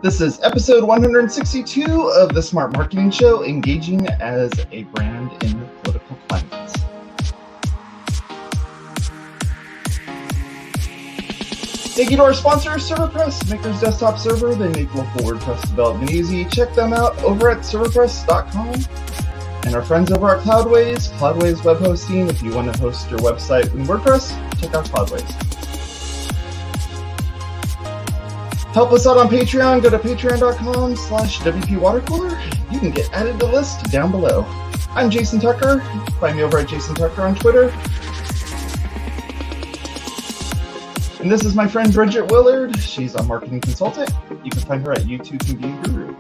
This is episode 162 of the Smart Marketing Show, engaging as a brand in the political climate. Thank you to our sponsor, ServerPress, makers desktop server. They make local WordPress development easy. Check them out over at serverpress.com. And our friends over at Cloudways, Cloudways web hosting. If you want to host your website in WordPress, check out Cloudways. Help us out on Patreon. Go to patreon.com/WPwatercooler. You can get added to the list down below. I'm Jason Tucker. Find me over at Jason Tucker on Twitter. And this is my friend Bridget Willard. She's a marketing consultant. You can find her at YouTube Can Be a Guru.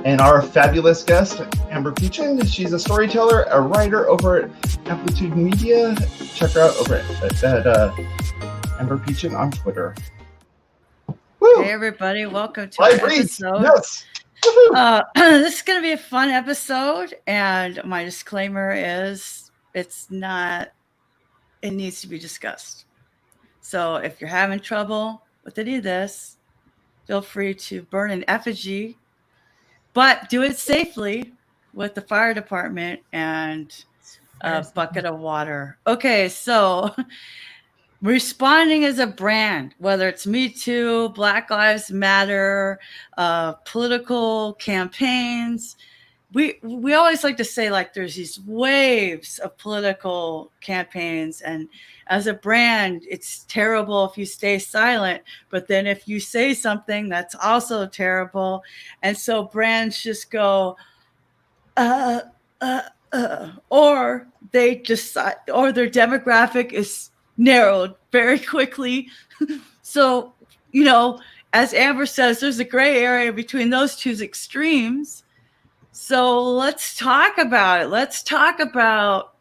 And our fabulous guest, Amber Pechin. She's a storyteller, a writer over at Amplitude Media. Check her out over at Amber Pechin on Twitter. Woo. Hey everybody, welcome to our episode. Yes. This is going to be a fun episode, and my disclaimer is it needs to be discussed. So if you're having trouble with any of this, feel free to burn an effigy, but do it safely with the fire department and a bucket of water. Okay, so responding as a brand, whether it's Me Too, Black Lives Matter, political campaigns, we always like to say like there's these waves of political campaigns, and as a brand, it's terrible if you stay silent, but then if you say something, that's also terrible. And so brands just go, or they decide, or their demographic is narrowed very quickly. So, as Amber says, there's a gray area between those two extremes. So let's talk about it. Let's talk about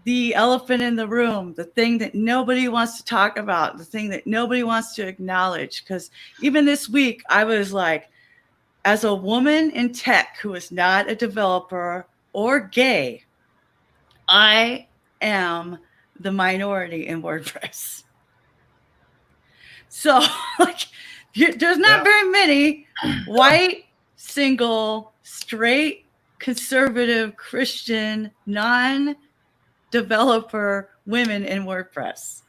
the elephant in the room, the thing that nobody wants to talk about, the thing that nobody wants to acknowledge. Because even this week, I was like, as a woman in tech who is not a developer or gay, I am the minority in WordPress. So there's not very many white, single, straight, conservative, Christian, non-developer women in WordPress.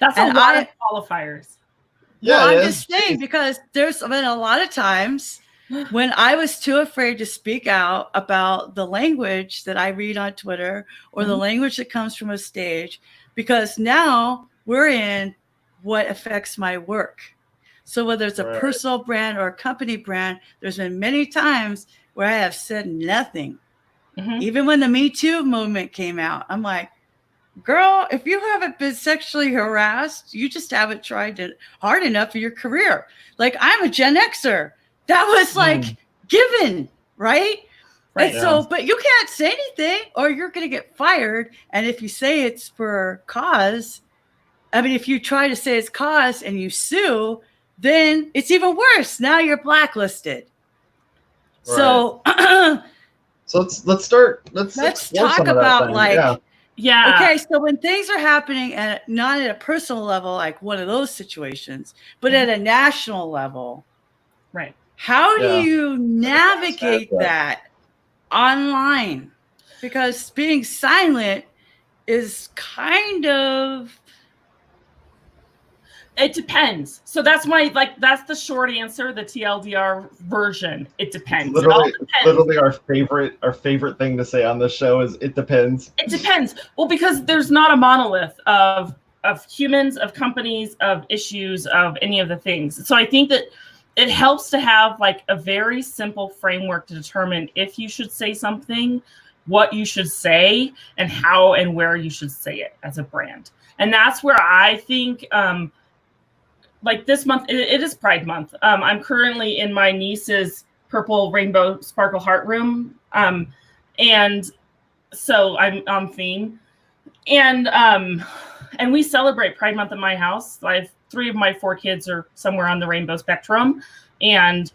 That's a lot of qualifiers. Yeah, I'm just saying, because there's been a lot of times when I was too afraid to speak out about the language that I read on Twitter or the language that comes from a stage, because now we're in what affects my work. So whether it's a personal brand or a company brand, there's been many times where I have said nothing. Even when the Me Too movement came out, I'm like, girl, if you haven't been sexually harassed, you just haven't tried it hard enough for your career. Like, I'm a Gen Xer. That was like given, right? And so, but you can't say anything or you're going to get fired. And if you say it's for cause, if you try to say it's cause and you sue, then it's even worse. Now you're blacklisted. Right. So, so let's start. Let's talk about Yeah. Okay, so when things are happening and not at a personal level, like one of those situations, but at a national level, right? How do you navigate that online? Because being silent is kind of... It depends. So that's that's the short answer, the TLDR version. It depends. Literally our favorite thing to say on this show is it depends. It depends. Well, because there's not a monolith of humans, of companies, of issues, of any of the things. So I think that it helps to have like a very simple framework to determine if you should say something, what you should say, and how and where you should say it as a brand. And that's where I think, like this month, it is Pride Month. I'm currently in my niece's purple rainbow sparkle heart room. And so I'm on theme. And we celebrate Pride Month at my house. I have 3 of my 4 kids are somewhere on the rainbow spectrum. And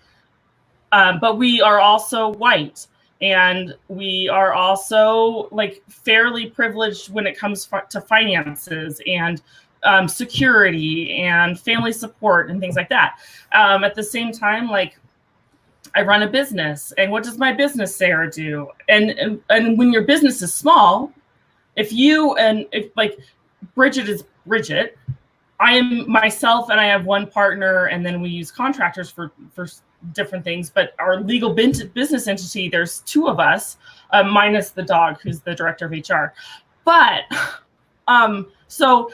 but we are also white. And we are also like fairly privileged when it comes to finances and security and family support and things like that. At the same time, like, I run a business, and what does my business Sarah do? And when your business is small, if like Bridget is Bridget, I am myself, and I have one partner, and then we use contractors for different things. But our legal business entity, there's 2 of us, minus the dog, who's the director of HR. But so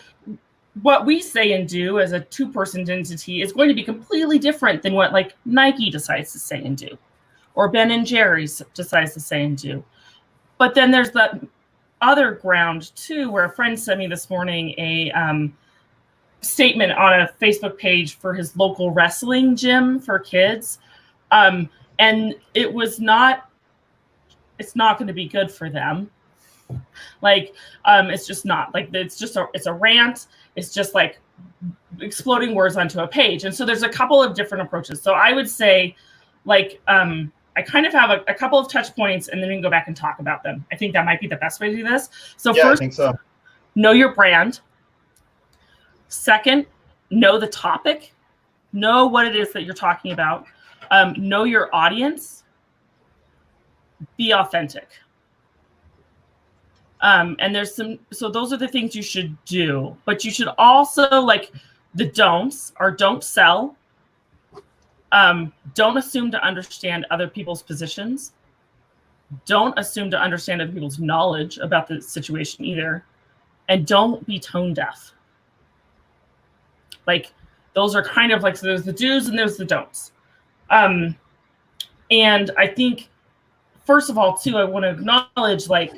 what we say and do as a 2-person entity is going to be completely different than what like Nike decides to say and do, or Ben & Jerry's decides to say and do. But then there's the other ground too, where a friend sent me this morning a statement on a Facebook page for his local wrestling gym for kids. And it's not going to be good for them. Like, it's just not, like, it's a rant. It's just like exploding words onto a page. And so there's a couple of different approaches. So I would say, like, I kind of have a couple of touch points, and then we can go back and talk about them. I think that might be the best way to do this. So yeah, first, I think so. Know your brand. Second, know the topic. Know what it is that you're talking about. Know your audience. Be authentic. And so those are the things you should do, but you should also, like, the don'ts are: don't sell. Don't assume to understand other people's positions. Don't assume to understand other people's knowledge about the situation either. And don't be tone deaf. Like, those are kind of like, so there's the do's and there's the don'ts. And I think, first of all, too, I want to acknowledge, like,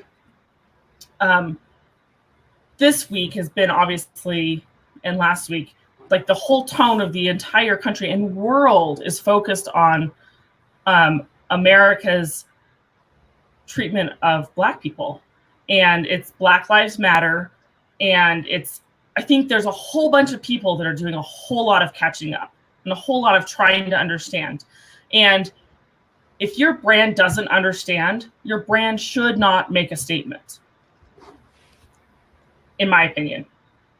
this week has been, obviously, and last week, like, the whole tone of the entire country and world is focused on America's treatment of Black people. And it's Black Lives Matter. And I think there's a whole bunch of people that are doing a whole lot of catching up and a whole lot of trying to understand. And if your brand doesn't understand, your brand should not make a statement. In my opinion,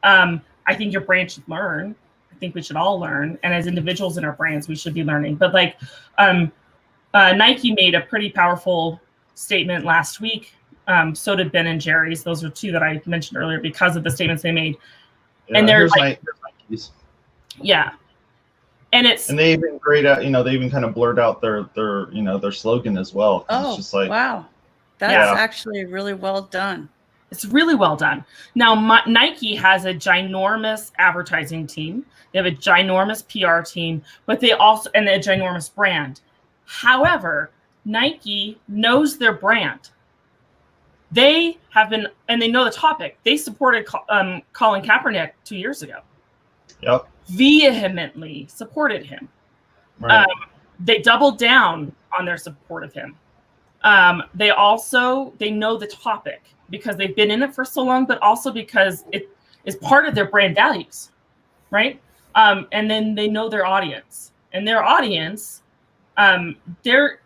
I think your brand should learn. I think we should all learn. And as individuals in our brands, we should be learning. But like, Nike made a pretty powerful statement last week. So did Ben & Jerry's. Those are 2 that I mentioned earlier because of the statements they made. Yeah, and they're like, Nikes. Yeah. And they even they even kind of blurred out their slogan as well. Oh, it's just like, wow. That's actually really well done. It's really well done. Now, Nike has a ginormous advertising team. They have a ginormous PR team, but they also, and a ginormous brand. However, Nike knows their brand. They have been, and they know the topic. They supported Colin Kaepernick 2 years ago. Yep. Vehemently supported him. Right. They doubled down on their support of him. They know the topic because they've been in it for so long, but also because it is part of their brand values, right? And then they know their audience, and their audience, their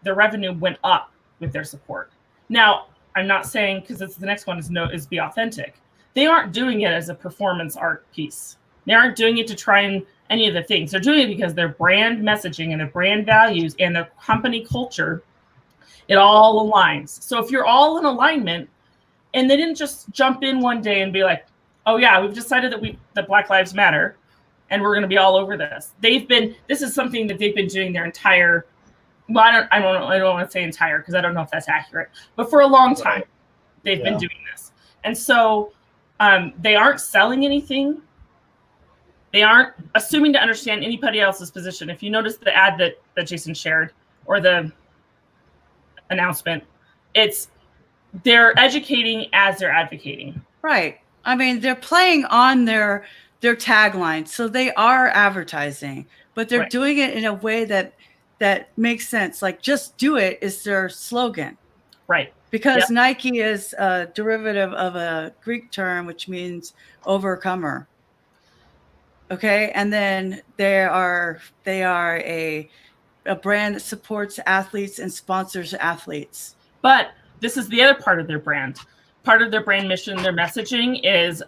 revenue went up with their support. Now, I'm not saying, because it's the next one is be authentic. They aren't doing it as a performance art piece. They aren't doing it to try and any of the things. They're doing it because their brand messaging and their brand values and their company culture, it all aligns. So if you're all in alignment, and they didn't just jump in one day and be like, oh yeah, we've decided that Black Lives Matter, and we're going to be all over this. This is something that they've been doing their entire, well, I don't want to say entire, because I don't know if that's accurate, but for a long time, they've been doing this. And so they aren't selling anything. They aren't assuming to understand anybody else's position. If you notice the ad that Jason shared, or the announcement, they're educating as they're advocating. Right. I mean, they're playing on their tagline, so they are advertising, but they're doing it in a way that makes sense. Like, just do it is their slogan. Right. Because Nike is a derivative of a Greek term, which means overcomer. Okay. And then they are a brand that supports athletes and sponsors athletes. But this is the other part of their brand. Part of their brand mission, their messaging is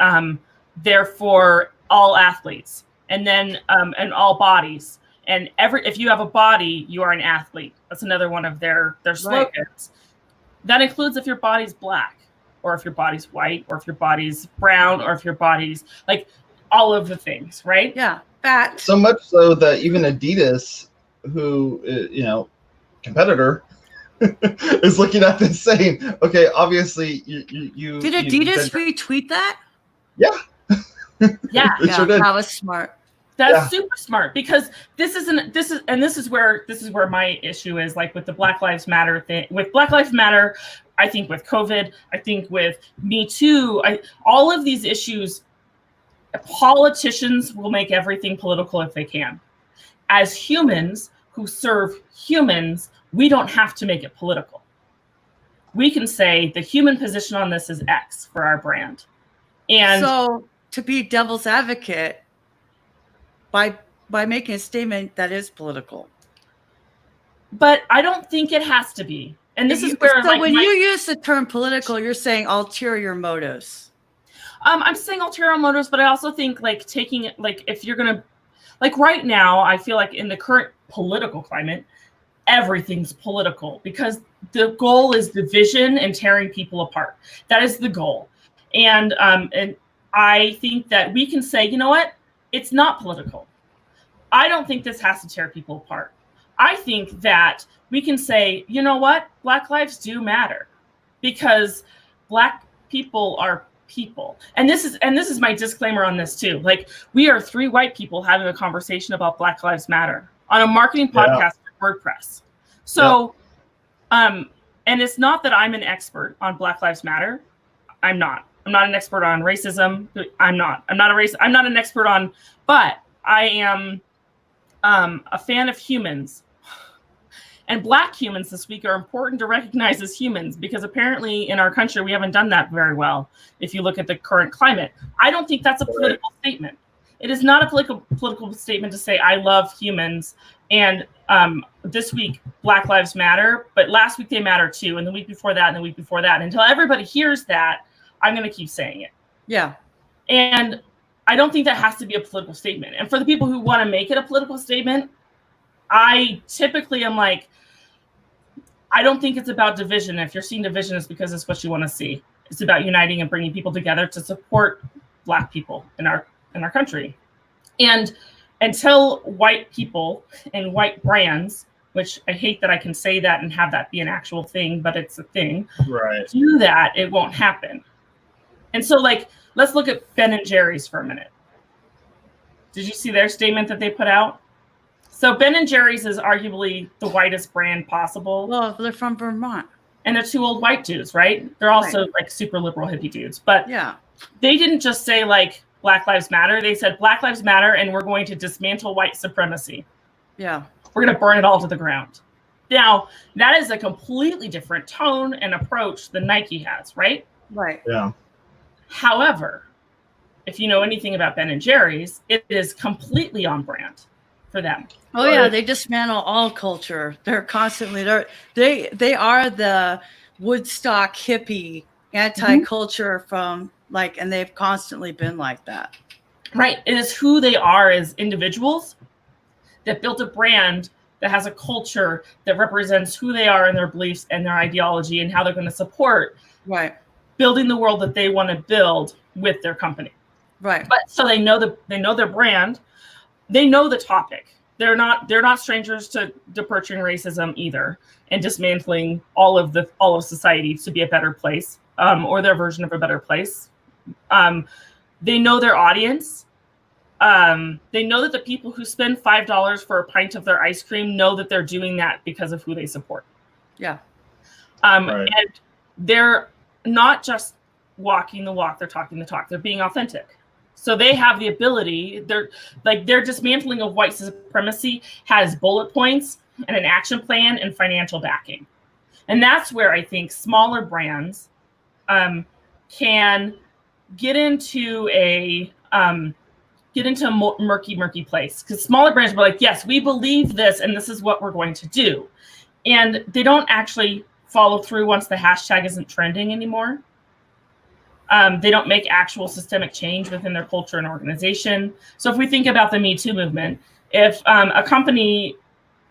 they're for all athletes, and then and all bodies. And if you have a body, you are an athlete. That's another one of their slogans. Right. That includes if your body's black, or if your body's white, or if your body's brown, or if your body's like all of the things, right? Yeah, fat. So much so that even Adidas, who, competitor, is looking at this saying, okay, obviously you did Adidas retweet that? Yeah. Yeah, sure did. That was smart. That's super smart, because this is where my issue is, like with the Black Lives Matter thing. With Black Lives Matter, I think with COVID, I think with Me Too, all of these issues, politicians will make everything political if they can. As humans who serve humans, we don't have to make it political. We can say the human position on this is X for our brand. And so to be devil's advocate, by making a statement that is political. But I don't think it has to be. And this is where, so when you use the term political, you're saying ulterior motives. I'm saying ulterior motives, but I also think like taking it, like if you're gonna, like right now, I feel like in the current political climate, everything's political because the goal is division and tearing people apart. That is the goal. And I think that we can say, you know what? It's not political. I don't think this has to tear people apart. I think that we can say, you know what? Black lives do matter because Black people are people. And this is my disclaimer on this too. Like, we are 3 white people having a conversation about Black Lives Matter on a marketing podcast for WordPress. So, and it's not that I'm an expert on Black Lives Matter. I'm not an expert on racism. I'm not an expert on, but I am a fan of humans. And Black humans this week are important to recognize as humans because apparently in our country, we haven't done that very well. If you look at the current climate, I don't think that's a political statement. It is not a political statement to say, I love humans. And this week, Black Lives Matter, but last week they matter too. And the week before that, and the week before that, and until everybody hears that, I'm going to keep saying it. Yeah. And I don't think that has to be a political statement. And for the people who want to make it a political statement, I typically am like, I don't think it's about division. If you're seeing division, it's because it's what you want to see. It's about uniting and bringing people together to support Black people in our country. And until white people and white brands, which I hate that I can say that and have that be an actual thing, but it's a thing, right? Do that, it won't happen. And so, like, let's look at Ben and Jerry's for a minute. Did you see their statement that they put out? So Ben and Jerry's is arguably the whitest brand possible. Well, they're from Vermont. And they're 2 old white dudes, right? They're also like super liberal hippie dudes. But yeah, they didn't just say like Black Lives Matter. They said Black Lives Matter and we're going to dismantle white supremacy. Yeah. We're going to burn it all to the ground. Now, that is a completely different tone and approach than Nike has, right? Right. Yeah. However, if you know anything about Ben and Jerry's, it is completely on brand for them. Oh yeah, they dismantle all culture. They're constantly they are the Woodstock hippie anti-culture from like, and they've constantly been like that. Right. It is who they are as individuals that built a brand that has a culture that represents who they are and their beliefs and their ideology and how they're going to support building the world that they want to build with their company. Right. But so they know their brand, they know the topic. They're not strangers to purging racism either and dismantling all of society to be a better place, or their version of a better place. They know their audience. They know that the people who spend $5 for a pint of their ice cream know that they're doing that because of who they support. Yeah. And they're not just walking the walk, they're talking the talk. They're being authentic. So they have the ability, their dismantling of white supremacy has bullet points and an action plan and financial backing. And that's where I think smaller brands can get into a murky place. Because smaller brands are like, yes, we believe this and this is what we're going to do. And they don't actually follow through once the hashtag isn't trending anymore. They don't make actual systemic change within their culture and organization. So if we think about the Me Too movement, if a company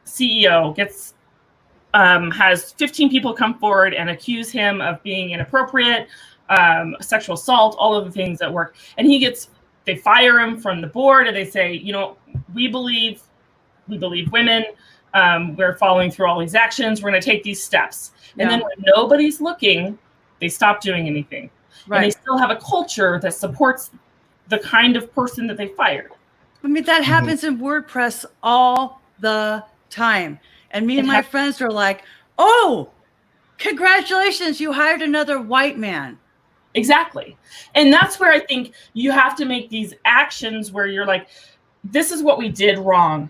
CEO has 15 people come forward and accuse him of being inappropriate, sexual assault, all of the things that work, and they fire him from the board, and they say, you know, we believe women, we're following through all these actions, we're going to take these steps. And then when nobody's looking, they stop doing anything. Right. And they still have a culture that supports the kind of person that they fired. I mean, that happens in WordPress all the time. And me and my friends are like, oh, congratulations, you hired another white man. Exactly. And that's where I think you have to make these actions where you're like, this is what we did wrong,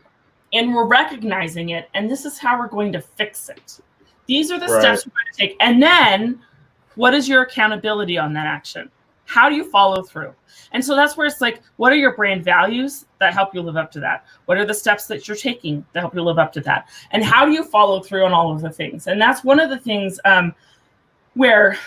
and we're recognizing it, and this is how we're going to fix it. These are the steps we're going to take. And then what is your accountability on that action? How do you follow through? And so that's where it's like, what are your brand values that help you live up to that? What are the steps that you're taking that help you live up to that? And how do you follow through on all of the things? And that's one of the things where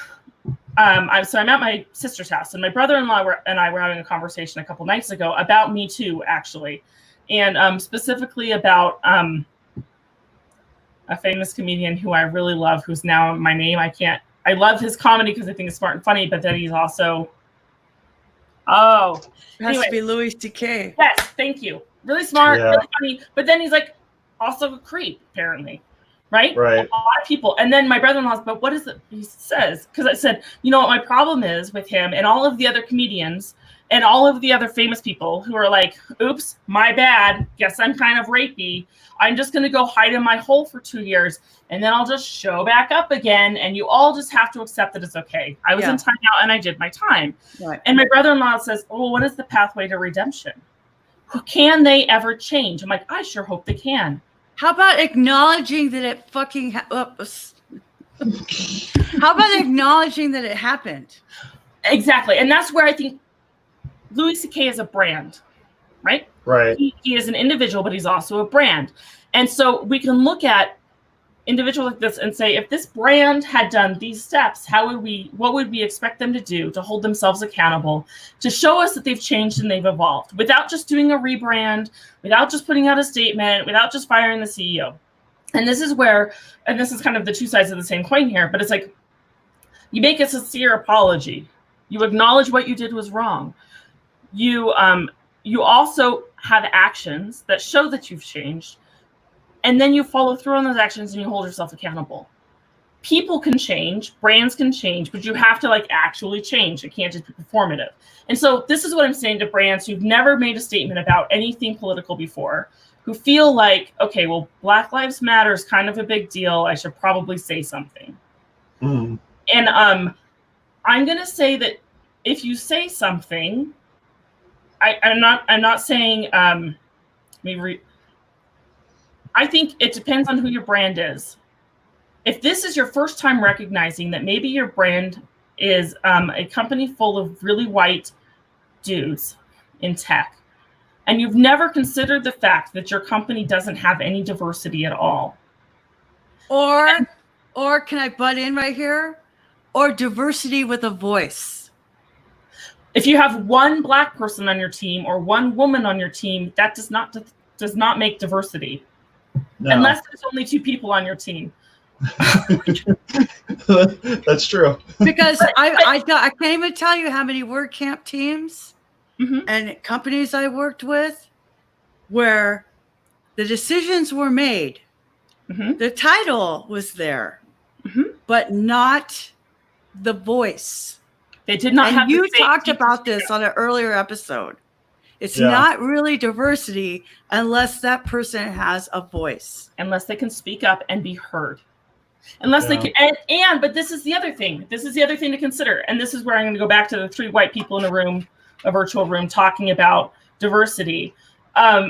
I'm at my sister's house, and my brother-in-law and I were having a conversation a couple nights ago about Me Too, actually. And specifically about a famous comedian who I really love, who's now my name. I love his comedy because I think it's smart and funny, but then he's also, it has to be Louis C.K. Yes, thank you. Really smart, really funny, but then he's like also a creep, apparently. Right? Right. A lot of people. And then my brother-in-law's, but what is it he says? Because I said, you know what my problem is with him and all of the other comedians and all of the other famous people who are like, oops, my bad. Guess I'm kind of rapey. I'm just going to go hide in my hole for 2 years, and then I'll just show back up again. And you all just have to accept that it's okay. I was in timeout and I did my time. Right. And my brother-in-law says, oh, what is the pathway to redemption? Can they ever change? I'm like, I sure hope they can. How about acknowledging that it fucking how about acknowledging that it happened? Exactly. And that's where I think Louis C.K. is a brand, right? Right. He is an individual, but he's also a brand. And so we can look at individuals like this and say, if this brand had done these steps, what would we expect them to do to hold themselves accountable, to show us that they've changed and they've evolved without just doing a rebrand, without just putting out a statement, without just firing the CEO. And this is kind of the two sides of the same coin here, but it's like, you make a sincere apology. You acknowledge what you did was wrong. You also have actions that show that you've changed. And then you follow through on those actions and you hold yourself accountable. People can change, brands can change, but you have to actually change. It can't just be performative. And so this is what I'm saying to brands who've never made a statement about anything political before, who feel like, okay, well, Black Lives Matter is kind of a big deal. I should probably say something. And I'm going to say that if you say something, I'm not saying, I think it depends on who your brand is. If this is your first time recognizing that maybe your brand is a company full of really white dudes in tech, and you've never considered the fact that your company doesn't have any diversity at all. Or can I butt in right here? Or diversity with a voice. If you have one Black person on your team or one woman on your team, that does not make diversity. No. Unless there's only 2 people on your team. That's true. Because I can't even tell you how many WordCamp teams and companies I worked with where the decisions were made. The title was there, but not the voice. They did not have. You talked about this on an earlier episode. It's not really diversity unless that person has a voice. Unless they can speak up and be heard. Unless they can, but this is the other thing. This is the other thing to consider. And this is where I'm going to go back to the 3 white people in a virtual room, talking about diversity,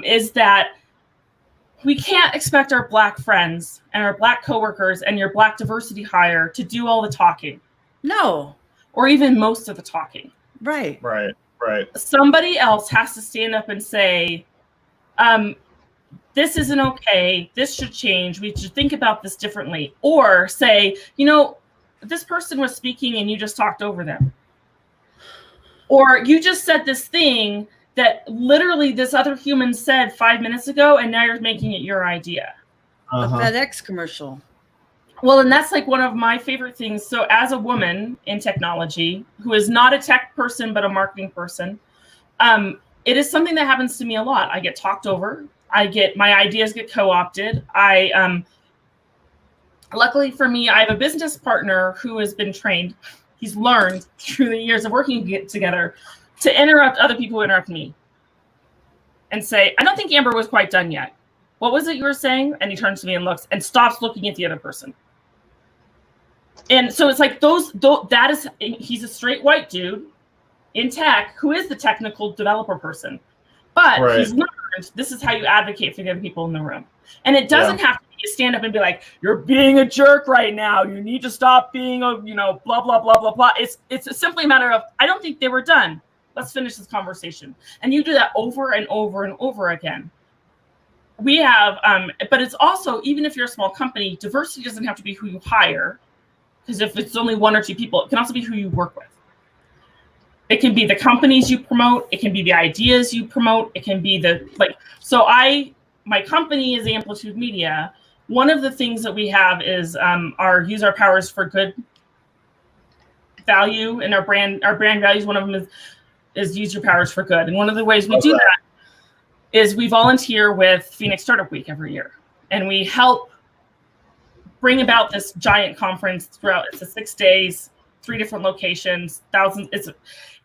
is that we can't expect our Black friends and our Black coworkers and your Black diversity hire to do all the talking. No. Or even most of the talking. Right. Right. Right. Somebody else has to stand up and say, this isn't okay. This should change. We should think about this differently. Or say, this person was speaking and you just talked over them. Or you just said this thing that literally this other human said 5 minutes ago, and now you're making it your idea. The FedEx commercial. Well, and that's like one of my favorite things. So as a woman in technology who is not a tech person, but a marketing person, it is something that happens to me a lot. I get talked over. My ideas get co-opted. Luckily for me, I have a business partner who has been trained. He's learned through the years of working together to interrupt other people who interrupt me and say, I don't think Amber was quite done yet. What was it you were saying? And he turns to me and looks and stops looking at the other person. And so it's like he's a straight white dude in tech who is the technical developer person, but he's learned this is how you advocate for the other people in the room. And it doesn't have to be you stand up and be like, you're being a jerk right now. You need to stop being a, blah, blah, blah, blah, blah. It's simply a matter of, I don't think they were done. Let's finish this conversation. And you do that over and over and over again. We have, but it's also, even if you're a small company, diversity doesn't have to be who you hire. Because if it's only one or two people, it can also be who you work with. It can be the companies you promote. It can be the ideas you promote. It can be my company is Amplitude Media. One of the things that we have is use our powers for good value, and our brand values. One of them is use your powers for good. And one of the ways we do that is we volunteer with Phoenix Startup Week every year, and we help bring about this giant conference throughout. It's 6 days, 3 different locations, thousands.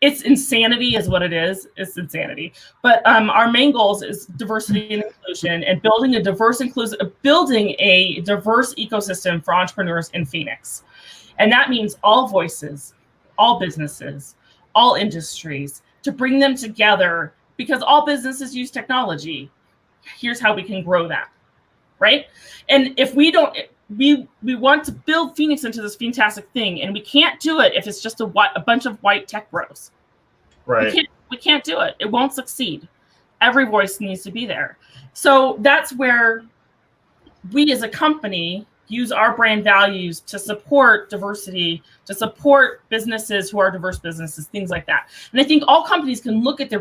It's insanity is what it is. It's insanity. But our main goals is diversity and inclusion, and building a diverse ecosystem for entrepreneurs in Phoenix. And that means all voices, all businesses, all industries, to bring them together, because all businesses use technology. Here's how we can grow that, right? And if we don't, we want to build Phoenix into this fantastic thing, and we can't do it if it's just a bunch of white tech bros. Right. We can't do it. It won't succeed. Every voice needs to be there. So that's where we as a company use our brand values to support diversity, to support businesses who are diverse businesses, things like that. And I think all companies can look at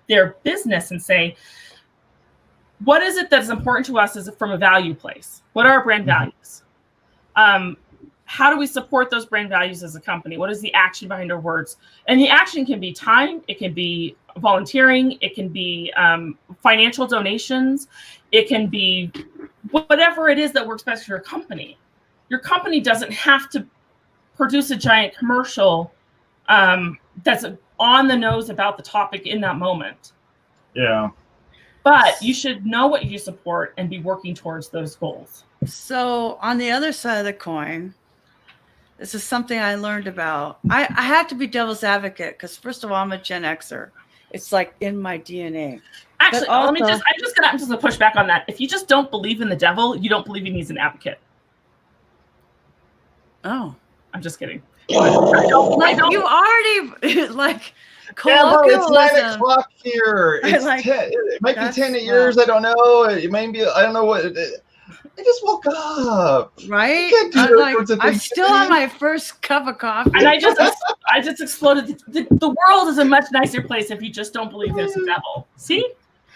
their business and say, what is it that's important to us from a value place? What are our brand values? How do we support those brand values as a company? What is the action behind our words? And the action can be time. It can be volunteering. It can be financial donations. It can be whatever it is that works best for your company. Your company doesn't have to produce a giant commercial that's on the nose about the topic in that moment. Yeah. But you should know what you support and be working towards those goals. So on the other side of the coin, this is something I learned about. I have to be devil's advocate because, first of all, I'm a Gen Xer. It's like in my DNA. Actually, I'm just gonna push back on that. If you just don't believe in the devil, you don't believe he needs an advocate. Oh, I'm just kidding. You already like. Yeah, bro, it's 9 o'clock here. It's 10. It might be 10 at yours. I don't know. It may be. I don't know what. I just woke up. Right? I'm still on my first cup of coffee. And I just exploded. The world is a much nicer place if you just don't believe there's a devil. See?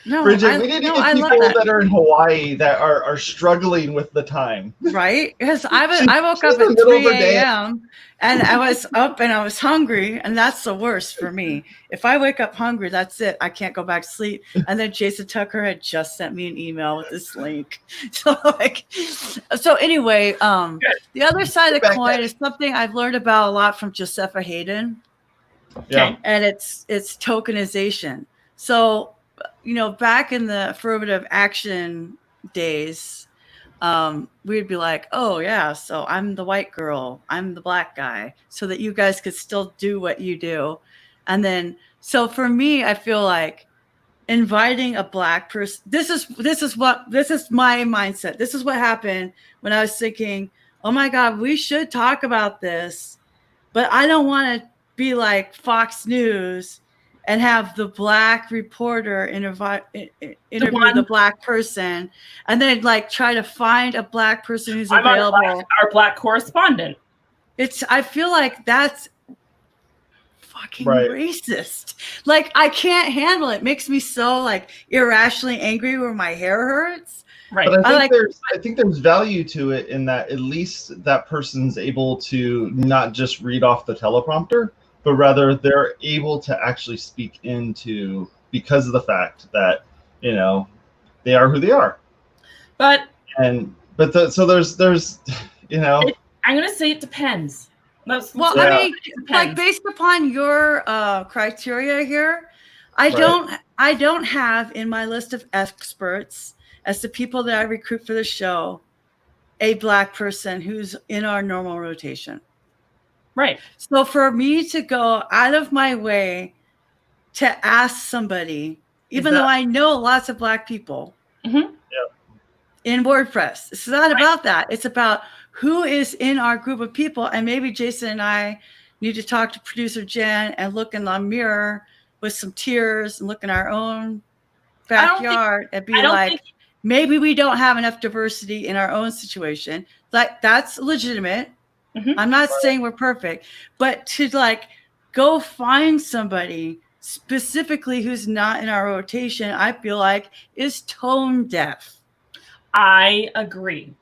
No, Bridget, we need to get people that are in Hawaii that are struggling with the time. Right? Because I woke up at 3 a.m. and I was up and I was hungry, and that's the worst for me. If I wake up hungry, that's it. I can't go back to sleep. And then Jason Tucker had just sent me an email with this link. So anyway, the other side of the coin is something I've learned about a lot from Josepha Hayden. Yeah. And it's tokenization. So back in the affirmative action days, we'd be like, oh yeah, so I'm the white girl, I'm the black guy, so that you guys could still do what you do. And then, so for me, I feel like inviting a black person, this is my mindset. This is what happened when I was thinking, oh my God, we should talk about this, but I don't want to be like Fox News and have the black reporter interview the black person, and then like try to find a black person who's available. Our black correspondent. I feel like that's fucking Right. racist. Like, I can't handle it. It makes me so like irrationally angry where my hair hurts. Right. But I think there's value to it in that at least that person's able to not just read off the teleprompter, but rather they're able to actually speak into, because of the fact that, you know, they are who they are. But so there's you know, I'm gonna say it depends. I mean, like based upon your criteria here, I don't have in my list of experts as the people that I recruit for the show a Black person who's in our normal rotation. Right. So for me to go out of my way to ask somebody, even though I know lots of Black people in WordPress, it's not about that. It's about who is in our group of people. And maybe Jason and I need to talk to producer Jen and look in the mirror with some tears and look in our own backyard and be like, maybe we don't have enough diversity in our own situation. Like, that's legitimate. I'm not saying we're perfect, but to like go find somebody specifically who's not in our rotation, I feel like is tone deaf. I agree.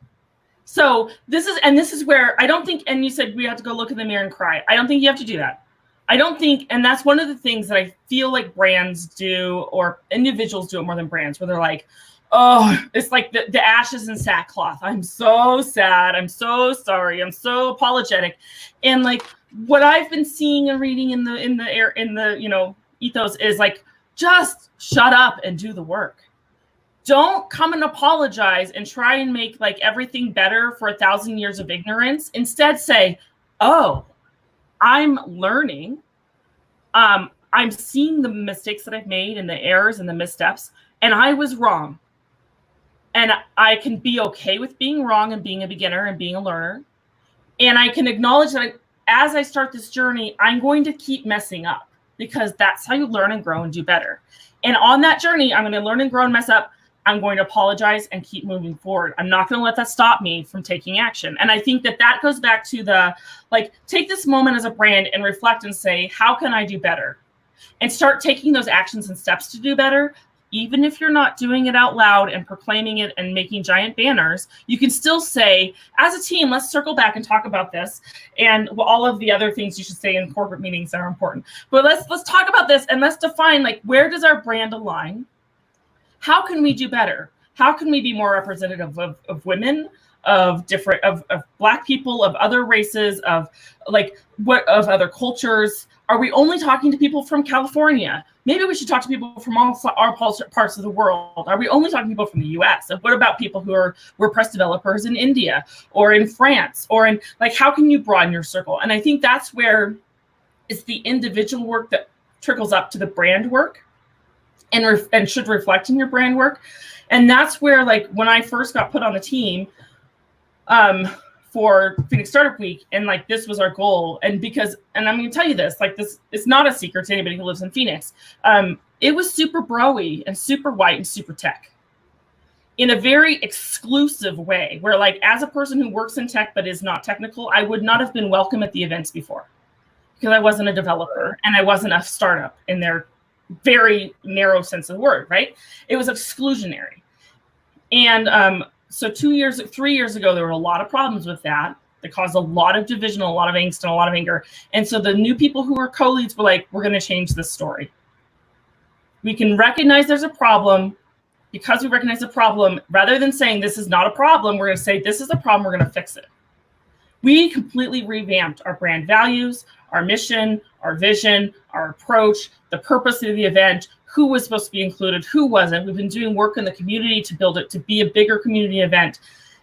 So this is where I don't think, and you said we have to go look in the mirror and cry. I don't think you have to do that. I don't think, and that's one of the things that I feel like brands do, or individuals do it more than brands, where they're like, oh, it's like the ashes and sackcloth. I'm so sad. I'm so sorry. I'm so apologetic. And like what I've been seeing and reading in the you know, ethos is like, just shut up and do the work. Don't come and apologize and try and make like everything better for 1,000 years of ignorance. Instead say, oh, I'm learning. I'm seeing the mistakes that I've made and the errors and the missteps, and I was wrong. And I can be okay with being wrong and being a beginner and being a learner. And I can acknowledge that as I start this journey, I'm going to keep messing up, because that's how you learn and grow and do better. And on that journey, I'm going to learn and grow and mess up. I'm going to apologize and keep moving forward. I'm not going to let that stop me from taking action. And I think that goes back to the, like, take this moment as a brand and reflect and say, how can I do better? And start taking those actions and steps to do better. Even if you're not doing it out loud and proclaiming it and making giant banners, you can still say, as a team, let's circle back and talk about this. And all of the other things you should say in corporate meetings that are important. But let's talk about this, and let's define, like, where does our brand align? How can we do better? How can we be more representative of women, of different, of Black people, of other races, of other cultures? Are we only talking to people from California? Maybe we should talk to people from all our parts of the world. Are we only talking to people from the US? And what about people who are WordPress developers in India or in France, or in, like, how can you broaden your circle? And I think that's where it's the individual work that trickles up to the brand work and should reflect in your brand work. And that's where, like, when I first got put on the team for Phoenix Startup Week, and like this was our goal, and I'm going to tell you this, like, this, it's not a secret to anybody who lives in Phoenix. It was super bro-y and super white and super tech in a very exclusive way, where, like, as a person who works in tech but is not technical, I would not have been welcome at the events before, because I wasn't a developer and I wasn't a startup in their very narrow sense of the word, right? It was exclusionary. And so 3 years ago, there were a lot of problems with that. That caused a lot of division, a lot of angst, and a lot of anger. And so the new people who were co-leads were like, we're going to change this story. We can recognize there's a problem. Because we recognize the problem, rather than saying this is not a problem, we're going to say this is a problem, we're going to fix it. We completely revamped our brand values, our mission, our vision, our approach, the purpose of the event, who was supposed to be included, who wasn't. We've been doing work in the community to build it to be a bigger community event.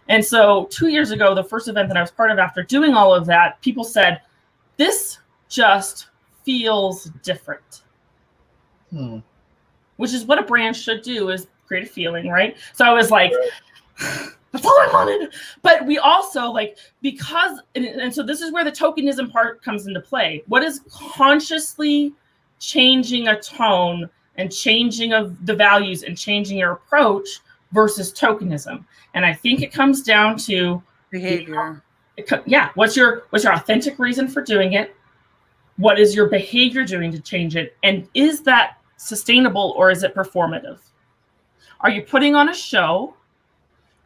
And so 2 years ago, the first event that I was part of, after doing all of that, people said, this just feels different. Which is what a brand should do, is create a feeling, right? So I was like, that's all I wanted. But we also, like, because, and so this is where the tokenism part comes into play. What is consciously changing a tone and changing of the values and changing your approach versus tokenism? And I think it comes down to behavior. What's your authentic reason for doing it? What is your behavior doing to change it? And is that sustainable or is it performative? Are you putting on a show,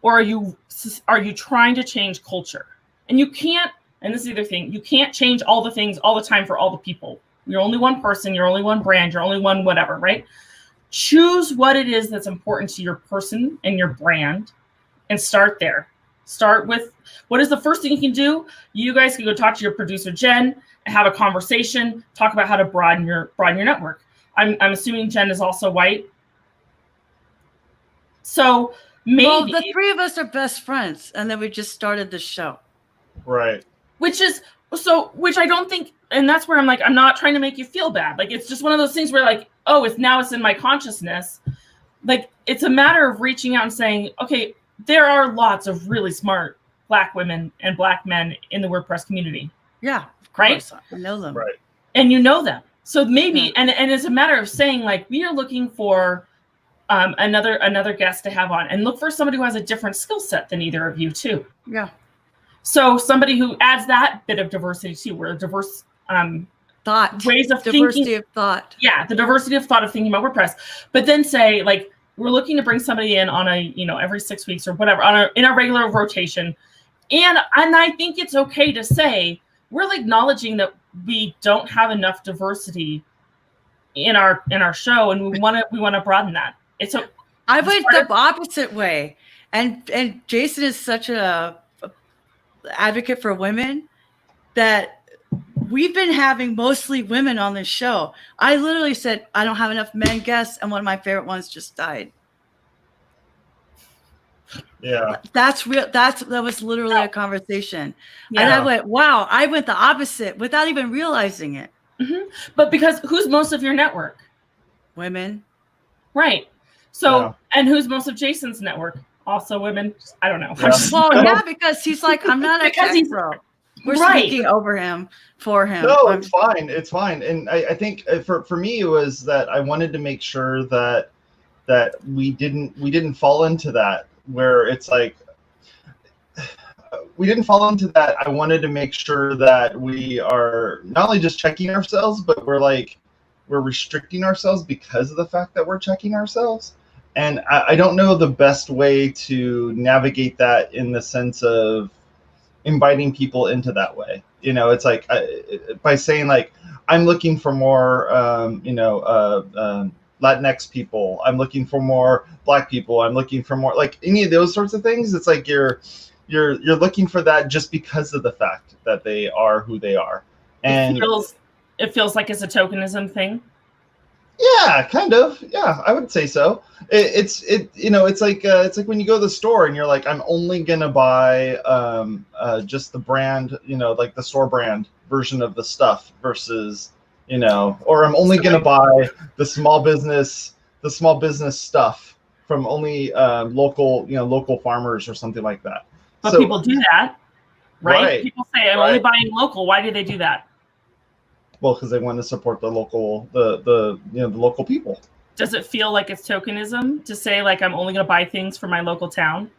or are you trying to change culture? And you can't, and this is the other thing, you can't change all the things all the time for all the people. You're only one person, you're only one brand, you're only one whatever, right? Choose what it is that's important to your person and your brand and start there. Start with, what is the first thing you can do? You guys can go talk to your producer, Jen, and have a conversation, talk about how to broaden your network. I'm assuming Jen is also white. So maybe. Well, the three of us are best friends, and then we just started the show. Right. Which I don't think, and that's where I'm like, I'm not trying to make you feel bad. Like, it's just one of those things where like, oh, it's in my consciousness. Like, it's a matter of reaching out and saying, okay, there are lots of really smart Black women and Black men in the WordPress community. Yeah, right. I know them. Right. And you know them. So maybe, and it's a matter of saying like, we are looking for another guest to have on, and look for somebody who has a different skill set than either of you too. Yeah. So somebody who adds that bit of diversity too, where diverse thought, ways of diversity thinking, of thought. Yeah, the diversity of thought of thinking about WordPress. But then say like, we're looking to bring somebody in on a, every 6 weeks or whatever, in our regular rotation. And I think it's okay to say, we're acknowledging that we don't have enough diversity in our show, and we want to broaden that. I went the opposite way, and Jason is such a advocate for women that we've been having mostly women on this show. I literally said, I don't have enough men guests, and one of my favorite ones just died. Yeah. That's real. That was literally a conversation. Yeah. And I went, wow, I went the opposite without even realizing it. Mm-hmm. But because who's most of your network? Women. Right. So, and who's most of Jason's network? Also women. I don't know. Yeah. Well, yeah, because he's like, I'm not a tech pro. We're speaking over him, for him. No, it's fine. It's fine. And I think for me, it was that I wanted to make sure that we didn't fall into that, where it's like, we didn't fall into that. I wanted to make sure that we are not only just checking ourselves, but we're restricting ourselves because of the fact that we're checking ourselves. And I don't know the best way to navigate that in the sense of inviting people into that way. It's like by saying like, I'm looking for more, Latinx people. I'm looking for more Black people. I'm looking for more, like any of those sorts of things. It's like you're looking for that just because of the fact that they are who they are. And it feels like it's a tokenism thing. Yeah, kind of. Yeah, I would say so. It's like when you go to the store and you're like, I'm only gonna buy just the brand, like the store brand version of the stuff versus, or I'm only gonna buy the small business stuff from only local farmers or something like that. But people do that, right? People say, I'm only buying local. Why do they do that? Well, because they want to support the local, the local people. Does it feel like it's tokenism to say like, I'm only going to buy things from my local town?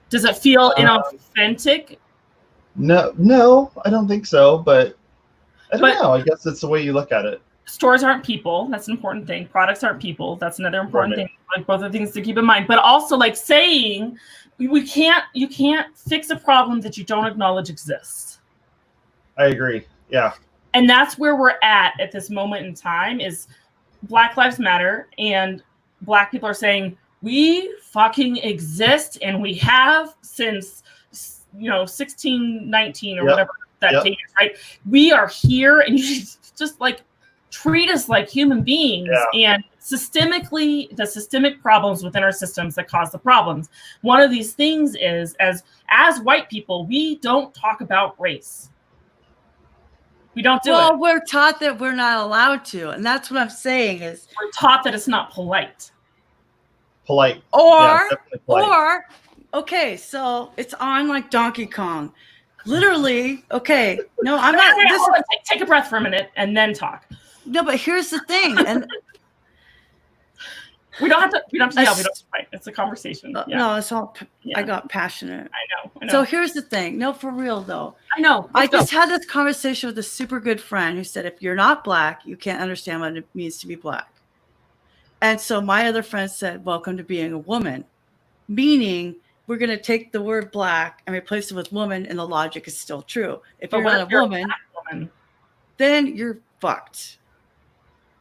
Does it feel inauthentic? No, I don't think so. But I don't know. I guess it's the way you look at it. Stores aren't people. That's an important thing. Products aren't people. That's another important thing. Like, both are things to keep in mind. But also like saying, you can't fix a problem that you don't acknowledge exists. I agree. Yeah. And that's where we're at this moment in time, is Black Lives Matter, and Black people are saying, we fucking exist, and we have since 1619 or whatever that date is, right? We are here, and you just like treat us like human beings. And systemically, the systemic problems within our systems that cause the problems. One of these things is, as white people, we don't talk about race. We don't do it. Well, we're taught that we're not allowed to. And that's what I'm saying is, we're taught that it's not polite. Polite. Or, okay, so it's on like Donkey Kong. Literally, okay. No, I'm not. Take a breath for a minute and then talk. No, but here's the thing. And We don't have to yell. We don't have That's- to fight. It's a conversation. Yeah. No, it's all. Yeah. I got passionate. I know. So here's the thing. No, for real though. I know. I Let's go. just had this conversation with a super good friend who said, if you're not black, you can't understand what it means to be black. And so my other friend said, welcome to being a woman, meaning we're going to take the word black and replace it with woman, and the logic is still true. If But you're what not if a you're woman, black woman? then you're fucked.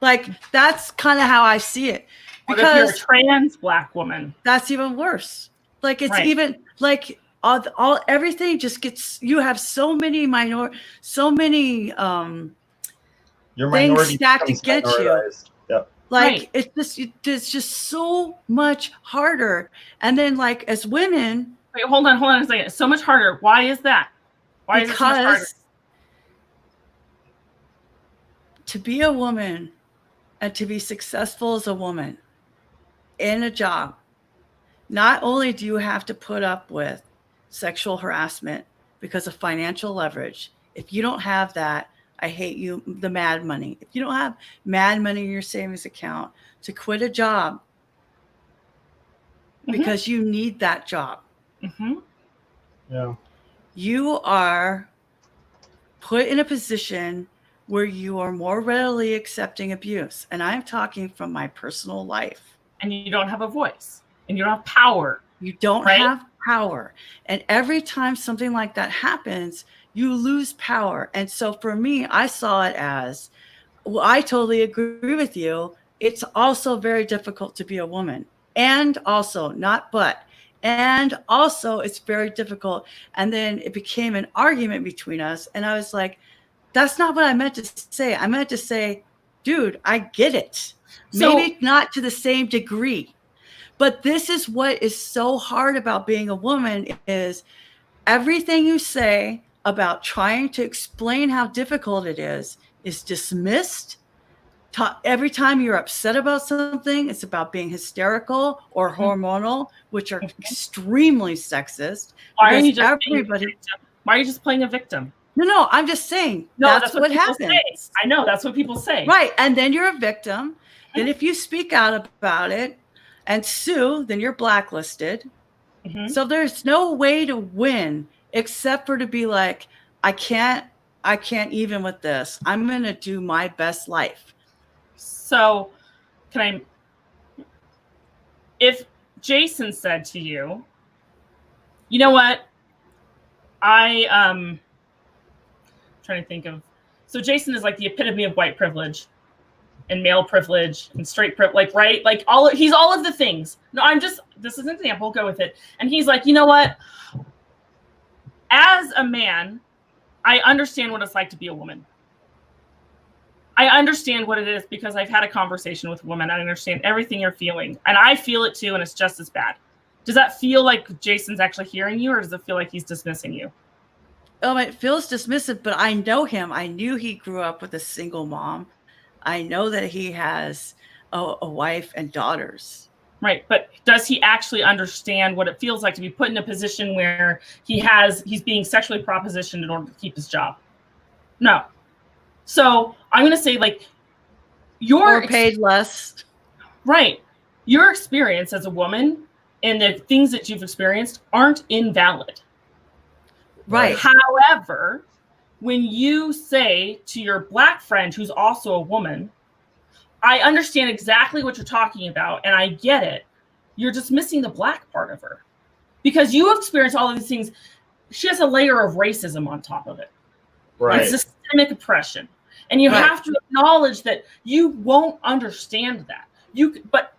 Like, that's kind of how I see it. What if you're a Because trans black woman? that's even worse. Like, it's Right. even like all everything just gets, you have so many Your minority stacked becomes against you. minoritized. Yep. like Right. it's just so much harder. And then, like, as women, Wait, hold on a second. So much harder. Why is that? Why is it so much harder? because to be a woman and to be successful as a woman in a job, not only do you have to put up with sexual harassment because of financial leverage. If you don't have that, I hate you, the mad money. If you don't have mad money in your savings account to quit a job Mhm. because you need that job, Mhm. Yeah. you are put in a position where you are more readily accepting abuse. And I'm talking from my personal life. And you don't have a voice, and you don't have power. You don't Right. have power. And every time something like that happens, you lose power. And so for me, I saw it as, well, I totally agree with you. It's also very difficult to be a woman. And also, not but, and also it's very difficult. And then it became an argument between us. And I was like, that's not what I meant to say. I meant to say, dude, I get it. So- Maybe not to the same degree. But this is what is so hard about being a woman, is everything you say about trying to explain how difficult it is dismissed. Every time you're upset about something, it's about being hysterical or hormonal, which are extremely sexist. Why are you because just playing a everybody? victim? Why are you just playing a victim? No, I'm just saying No, that's what people happens. say. I know that's what people say. Right. And then you're a victim. Then if you speak out about it and sue, then you're blacklisted. Mhm. So there's no way to win except for to be like, I can't even with this. I'm going to do my best life. So, if Jason said to you, you know what, trying to think of, so Jason is like the epitome of white privilege and male privilege and straight privilege, like, right? Like he's all of the things. No, this is an example, go with it. And he's like, you know what? As a man, I understand what it's like to be a woman. I understand what it is because I've had a conversation with women. I understand everything you're feeling. And I feel it too, and it's just as bad. Does that feel like Jason's actually hearing you, or does it feel like he's dismissing you? Oh, it feels dismissive, but I know him. I knew he grew up with a single mom. I know that he has a wife and daughters. Right. But does he actually understand what it feels like to be put in a position where he's being sexually propositioned in order to keep his job? No. So I'm going to say, like, Or paid less. Right. Your experience as a woman and the things that you've experienced aren't invalid. Right. However, when you say to your black friend who's also a woman, I understand exactly what you're talking about and I get it, you're just missing the black part of her. Because you have experienced all of these things. She has a layer of racism on top of it. Right. It's systemic oppression. And you have to acknowledge that you won't understand that.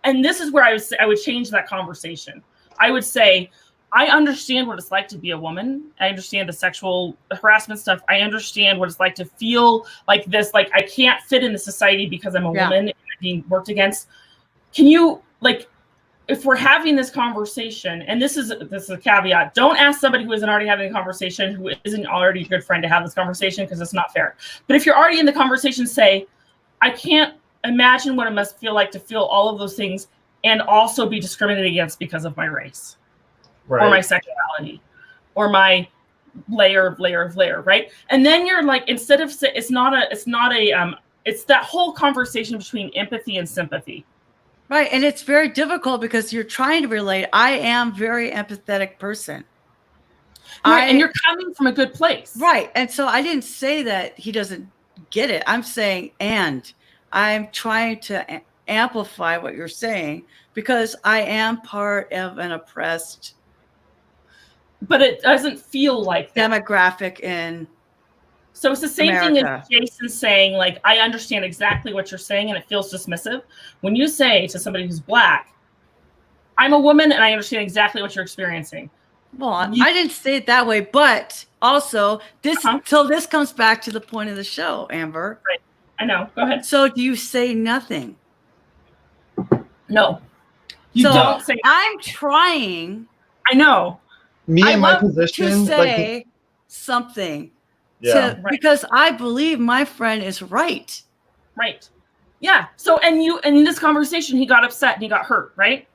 And this is where I would change that conversation. I would say, I understand what it's like to be a woman. I understand the sexual harassment stuff. I understand what it's like to feel like this, like I can't fit in the society because I'm a woman and I'm being worked against. Can you, like, if we're having this conversation, and this is a caveat, don't ask somebody who isn't already having a conversation, who isn't already a good friend, to have this conversation, because it's not fair. But if you're already in the conversation, say, I can't imagine what it must feel like to feel all of those things and also be discriminated against because of my race. Right. Or my sexuality, or my layer of layer, right? And then you're like, instead of it's that whole conversation between empathy and sympathy. Right. And it's very difficult because you're trying to relate. I am a very empathetic person. Right, and you're coming from a good place. Right. And so I didn't say that he doesn't get it. I'm saying, and I'm trying to amplify what you're saying because I am part of an oppressed but it doesn't feel like that. Demographic in So it's the same America. thing as Jason saying, like, I understand exactly what you're saying and it feels dismissive. When you say to somebody who's Black, I'm a woman and I understand exactly what you're experiencing. Well, I didn't say it that way, but also this, so this comes back to the point of the show, Amber. Right. I know. Go ahead. So do you say nothing? No. You don't say nothing. I'm trying. I know. Me and my position to say something. Yeah. Because I believe my friend is right. Right. Yeah. So, and in this conversation, he got upset and he got hurt, right?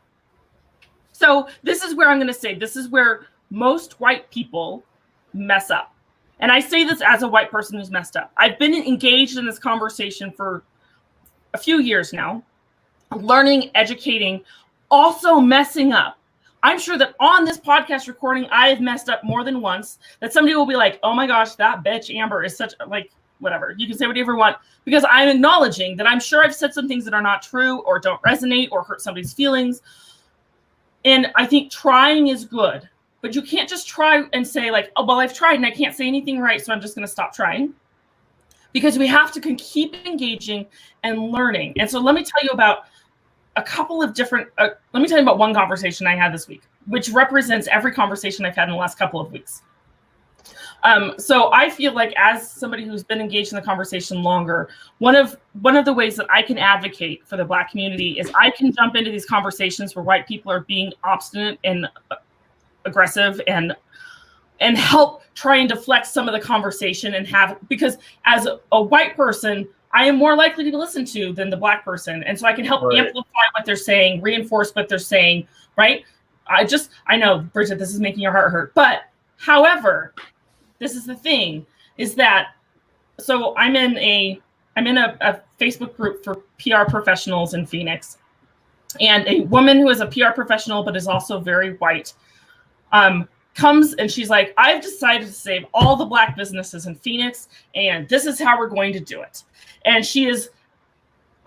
So this is where I'm going to say, this is where most white people mess up. And I say this as a white person who's messed up. I've been engaged in this conversation for a few years now, learning, educating, also messing up. I'm sure that on this podcast recording, I've messed up more than once, that somebody will be like, oh my gosh, that bitch Amber is such, like, whatever. You can say whatever you want, because I'm acknowledging that I'm sure I've said some things that are not true or don't resonate or hurt somebody's feelings. And I think trying is good, but you can't just try and say like, oh, well, I've tried and I can't say anything right, so I'm just going to stop trying. Because we have to keep engaging and learning. And so let me tell you about a couple of different, let me tell you about one conversation I had this week, which represents every conversation I've had in the last couple of weeks. So I feel like as somebody who's been engaged in the conversation longer, one of the ways that I can advocate for the Black community is I can jump into these conversations where white people are being obstinate and aggressive and help try and deflect some of the conversation and have, because as a white person, I am more likely to be listened to than the Black person. And so I can help amplify what they're saying, reinforce what they're saying, right? I know, Bridget, this is making your heart hurt. But however, this is the thing, is that, so I'm in a Facebook group for PR professionals in Phoenix. And a woman who is a PR professional, but is also very white, comes and she's like, I've decided to save all the Black businesses in Phoenix, and this is how we're going to do it. And she is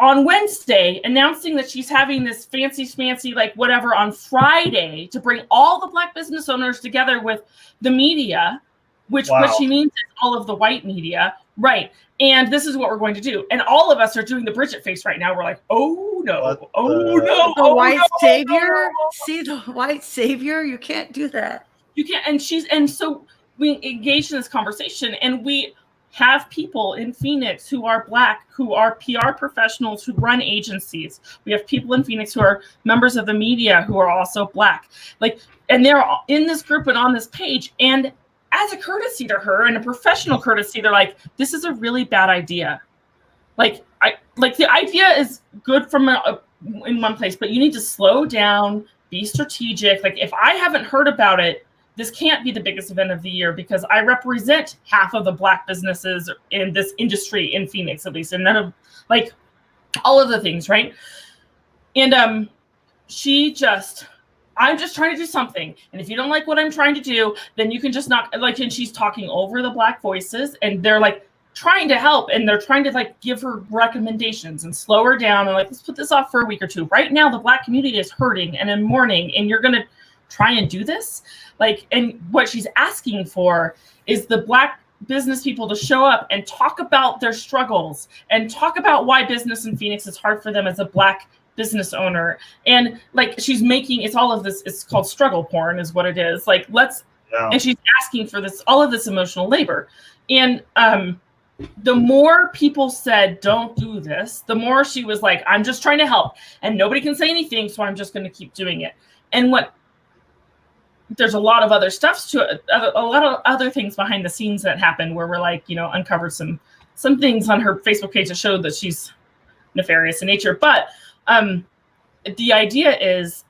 on Wednesday announcing that she's having this fancy, like whatever on Friday to bring all the Black business owners together with the media, which what she means is all of the white media. Right. And this is what we're going to do. And all of us are doing the Bridget face right now. We're like, oh no, The white savior. See the white savior? You can't do that. You can't. And so we engaged in this conversation, and we have people in Phoenix who are Black, who are PR professionals, who run agencies. We have people in Phoenix who are members of the media who are also Black. Like, and they're in this group and on this page. And as a courtesy to her and a professional courtesy, they're like, this is a really bad idea. Like the idea is good from in one place, but you need to slow down, be strategic. Like, if I haven't heard about it, this can't be the biggest event of the year because I represent half of the Black businesses in this industry in Phoenix, at least, and none of, like, all of the things, right? And I'm just trying to do something. And if you don't like what I'm trying to do, then you can just not, like, and she's talking over the Black voices, and they're like trying to help, and they're trying to like give her recommendations and slow her down and like, let's put this off for a week or two. Right now, the Black community is hurting and in mourning, and you're going to try and do this? Like, and what she's asking for is the Black business people to show up and talk about their struggles and talk about why business in Phoenix is hard for them as a Black business owner. And like, she's making, it's all of this, it's called struggle porn is what it is. Like, and she's asking for this, all of this emotional labor. And the more people said, don't do this, the more she was like, I'm just trying to help and nobody can say anything, so I'm just going to keep doing it. And there's a lot of other stuff to it, a lot of other things behind the scenes that happen where we're like, uncovered some things on her Facebook page that showed that she's nefarious in nature. But the idea is,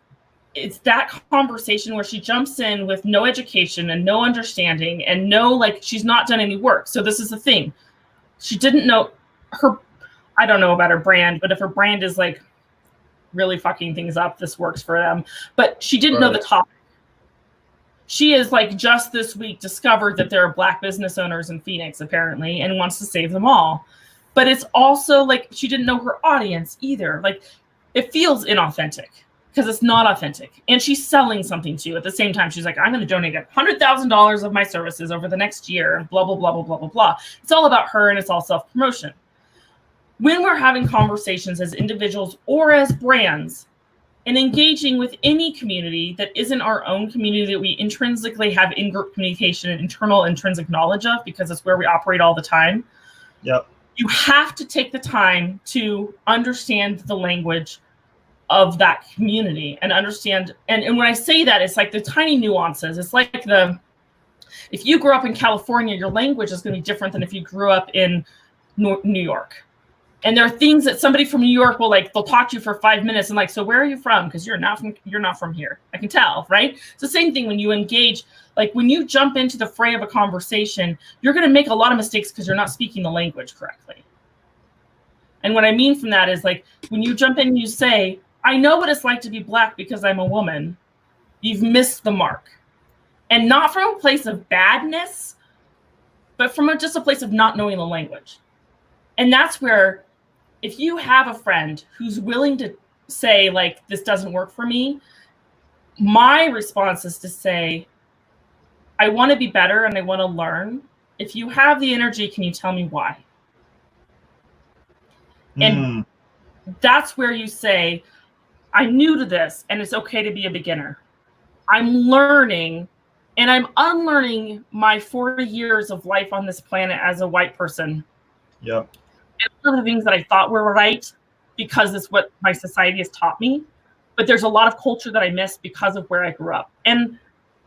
it's that conversation where she jumps in with no education and no understanding and she's not done any work. So this is the thing. She didn't know I don't know about her brand, but if her brand is like really fucking things up. This works for them. But she didn't know the topic. She is like just this week discovered that there are Black business owners in Phoenix apparently and wants to save them all. But it's also like she didn't know her audience either. Like it feels inauthentic because it's not authentic. And she's selling something to you. At the same time, she's like, I'm going to donate $100,000 of my services over the next year, blah, blah, blah, blah, blah, blah, blah. It's all about her and it's all self-promotion. When we're having conversations as individuals or as brands and engaging with any community that isn't our own community that we intrinsically have in-group communication and internal intrinsic knowledge of because it's where we operate all the time. Yep. You have to take the time to understand the language of that community and understand. And when I say that, it's like the tiny nuances. It's like if you grew up in California, your language is going to be different than if you grew up in New York. And there are things that somebody from New York will they'll talk to you for 5 minutes and so where are you from? Because you're not from here. I can tell, right? It's the same thing when you engage, when you jump into the fray of a conversation, you're going to make a lot of mistakes because you're not speaking the language correctly. And what I mean from that is when you jump in and you say, I know what it's like to be Black because I'm a woman, you've missed the mark. And not from a place of badness, but from just a place of not knowing the language. And that's where, if you have a friend who's willing to say, this doesn't work for me, my response is to say, I want to be better and I want to learn. If you have the energy, can you tell me why? And that's where you say, I'm new to this and it's okay to be a beginner. I'm learning and I'm unlearning my 40 years of life on this planet as a white person. Yep. And one of the things that I thought were right because it's what my society has taught me. But there's a lot of culture that I missed because of where I grew up. And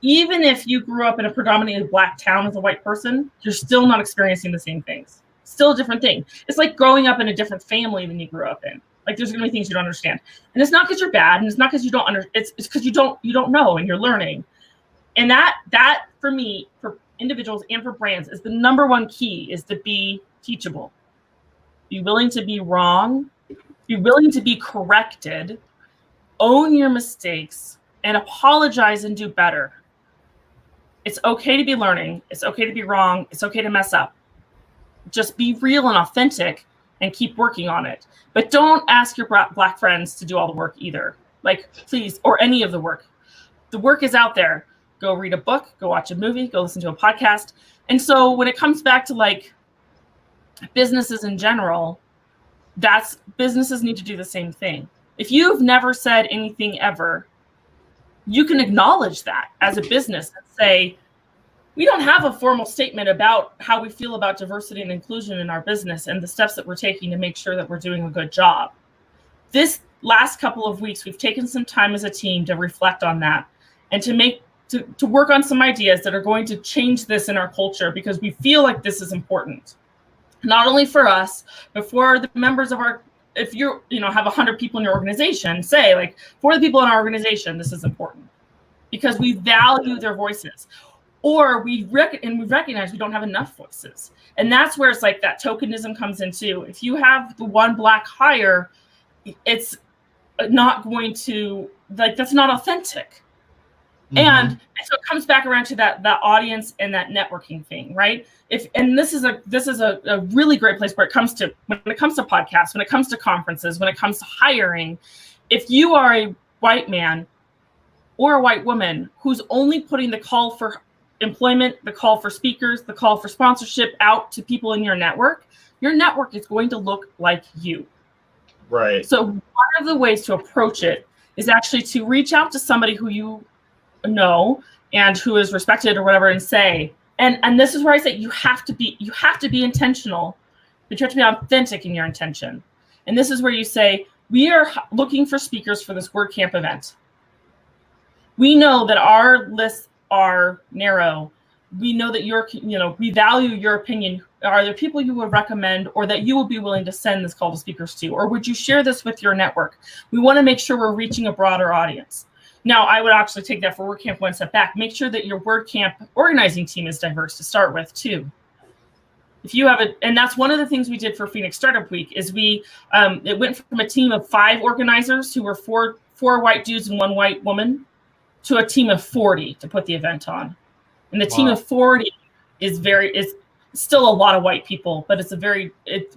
even if you grew up in a predominantly Black town as a white person, you're still not experiencing the same things. Still a different thing. It's like growing up in a different family than you grew up in. There's going to be things you don't understand. And it's not because you're bad, and it's not because you don't it's because you don't know and you're learning. And that for me, for individuals and for brands, is the number one key, is to be teachable. Be willing to be wrong, be willing to be corrected, own your mistakes, and apologize and do better. It's okay to be learning. It's okay to be wrong. It's okay to mess up. Just be real and authentic and keep working on it. But don't ask your Black friends to do all the work either. Please, or any of the work. The work is out there. Go read a book, go watch a movie, go listen to a podcast. And so when it comes back to businesses in general, businesses need to do the same thing. If you've never said anything ever, you can acknowledge that as a business and say, we don't have a formal statement about how we feel about diversity and inclusion in our business and the steps that we're taking to make sure that we're doing a good job. This last couple of weeks, we've taken some time as a team to reflect on that and to work on some ideas that are going to change this in our culture because we feel like this is important. Not only for us, but for the members of if you have 100 people in your organization, say for the people in our organization, this is important because we value their voices. Or we recognize we don't have enough voices. And that's where it's that tokenism comes in too. If you have the one Black hire, it's not going to, that's not authentic. Mm-hmm. And so it comes back around to that audience and that networking thing, right? And this is a really great place when it comes to podcasts, when it comes to conferences, when it comes to hiring. If you are a white man or a white woman who's only putting the call for employment, the call for speakers, the call for sponsorship out to people in your network is going to look like you. Right. So one of the ways to approach it is actually to reach out to somebody who you know and who is respected or whatever and say, and this is where I say you have to be intentional, but you have to be authentic in your intention. And this is where you say, we are looking for speakers for this WordCamp event. We know that our lists are narrow. We know that we value your opinion. Are there people you would recommend or that you would be willing to send this call to speakers to? Or would you share this with your network? We want to make sure we're reaching a broader audience. Now, I would actually take that for WordCamp one step back. Make sure that your WordCamp organizing team is diverse to start with too. if you have and that's one of the things we did for Phoenix Startup Week is it went from a team of 5 organizers who were four white dudes and 1 white woman to a team of 40 to put the event on. And the team of 40 is still a lot of white people, but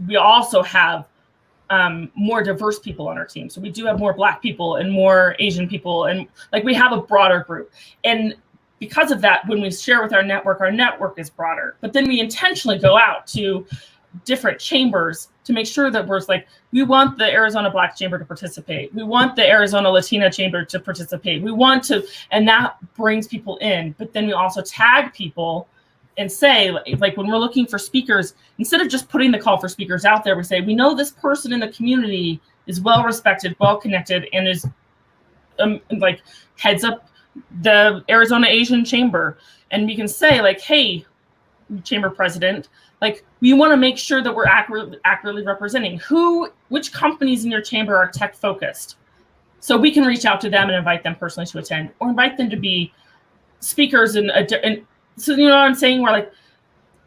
we also have more diverse people on our team. So we do have more Black people and more Asian people, and like we have a broader group. And because of that, when we share with our network is broader. But then we intentionally go out to different chambers to make sure that we're like, we want the Arizona Black Chamber to participate. We want the Arizona Latina Chamber to participate. And that brings people in. But then we also tag people and say, like when we're looking for speakers, instead of just putting the call for speakers out there, we say, we know this person in the community is well respected, well connected, and is like heads up the Arizona Asian Chamber. And we can say like, hey, chamber president, like we want to make sure that we're accurately representing which companies in your chamber are tech focused. So we can reach out to them and invite them personally to attend, or invite them to be speakers and so you know what I'm saying? Where like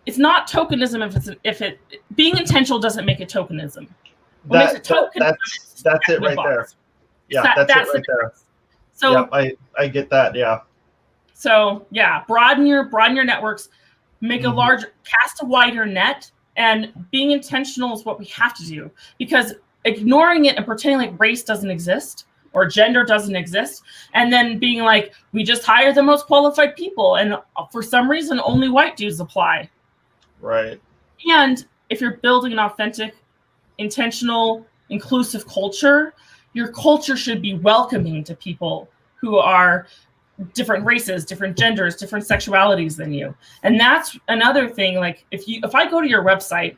it's not tokenism if it being intentional doesn't make it tokenism. That's it right there. Yeah, that's it right there. So yeah, I get that. Yeah. So yeah, broaden your networks, make cast a wider net, and being intentional is what we have to do, because ignoring it and pretending like race doesn't exist or gender doesn't exist, and then being like, we just hire the most qualified people, and for some reason only white dudes apply. Right. And if you're building an authentic, intentional, inclusive culture, your culture should be welcoming to people who are different races, different genders, different sexualities than you. And that's another thing. Like if I go to your website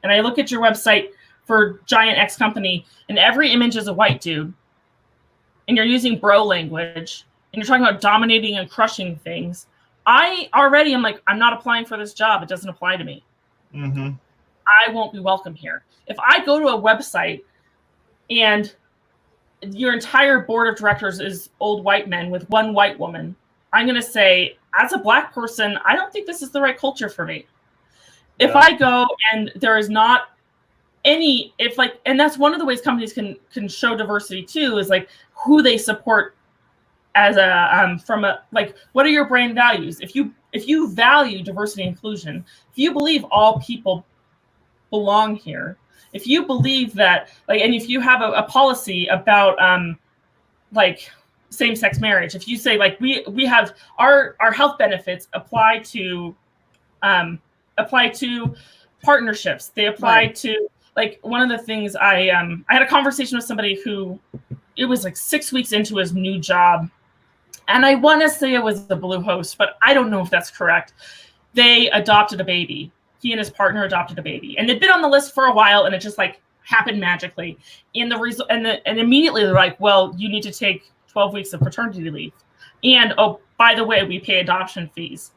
and I look at your website for Giant X company and every image is a white dude, and you're using bro language, and you're talking about dominating and crushing things, I already am like, I'm not applying for this job. It doesn't apply to me. Mm-hmm. I won't be welcome here. If I go to a website and your entire board of directors is old white men with 1 white woman, I'm going to say, as a Black person, I don't think this is the right culture for me. Yeah. If I go and there is not any, and that's one of the ways companies can show diversity too, is like who they support as what are your brand values? If you value diversity and inclusion, if you believe all people belong here, if you believe that, and if you have a policy about same-sex marriage, if you say we have our health benefits apply to partnerships, they apply to one of the things I had a conversation with somebody who, it was 6 weeks into his new job, and I want to say it was the Bluehost, but I don't know if that's correct. They adopted a baby. He and his partner adopted a baby, and they'd been on the list for a while, and it just happened magically. And immediately they're like, well, you need to take 12 weeks of paternity leave. And oh, by the way, we pay adoption fees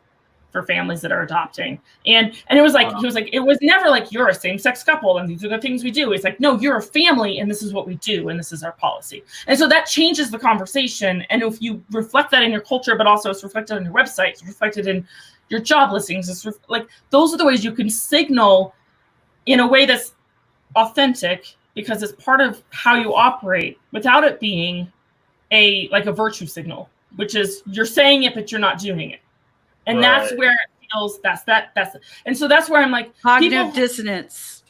for families that are adopting. And it was like, he was like, it was never like, you're a same-sex couple and these are the things we do. It's like, no, you're a family and this is what we do and this is our policy. And so that changes the conversation. And if you reflect that in your culture, but also it's reflected on your website, it's reflected in your job listings, it's those are the ways you can signal in a way that's authentic, because it's part of how you operate without it being a virtue signal, which is you're saying it, but you're not doing it. And that's where it feels and so that's where I'm like, cognitive dissonance.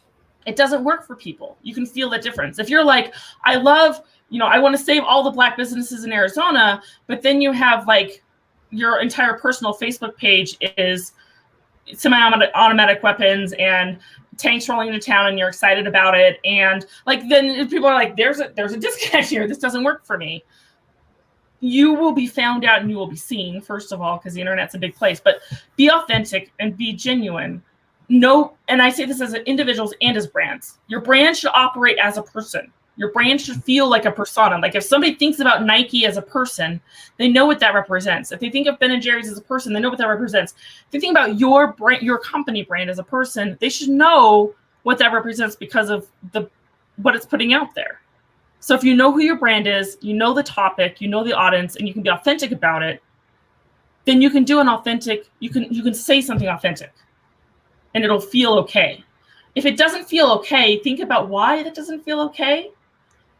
It doesn't work for people. You can feel that difference. If you're like, I love, I want to save all the Black businesses in Arizona, but then you have your entire personal Facebook page is semi-automatic weapons and tanks rolling into town, and you're excited about it. And then people are like, there's a disconnect here. This doesn't work for me. You will be found out and you will be seen, first of all, because the internet's a big place, but be authentic and be genuine. No, and I say this as individuals and as brands. Your brand should operate as a person. Your brand should feel like a persona. If somebody thinks about Nike as a person, they know what that represents. If they think of Ben & Jerry's as a person, they know what that represents. If they think about your brand, your company brand as a person, they should know what that represents because of what it's putting out there. So if you know who your brand is, you know the topic, you know the audience, and you can be authentic about it, then you can do you can say something authentic. and it'll feel okay. If it doesn't feel okay, think about why that doesn't feel okay,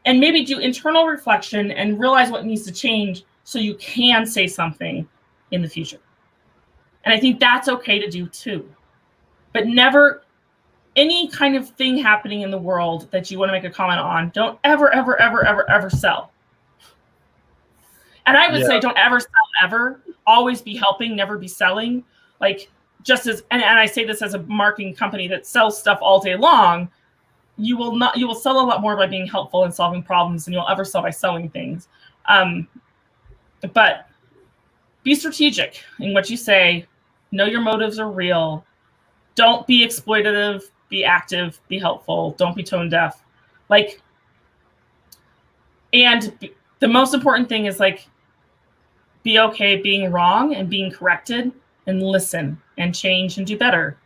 and maybe do internal reflection and realize what needs to change so you can say something in the future. And I think that's okay to do too. But never, any kind of thing happening in the world that you want to make a comment on, don't ever, ever, ever, ever, ever sell. And I would say don't ever sell ever. Always be helping, never be selling. Like, just as, and I say this as a marketing company that sells stuff all day long, you will sell a lot more by being helpful and solving problems than you'll ever sell by selling things. But be strategic in what you say. Know your motives are real. Don't be exploitative. Be active. Be helpful. Don't be tone deaf. Like, and the most important thing is like, be okay being wrong and being corrected, and listen and change and do better.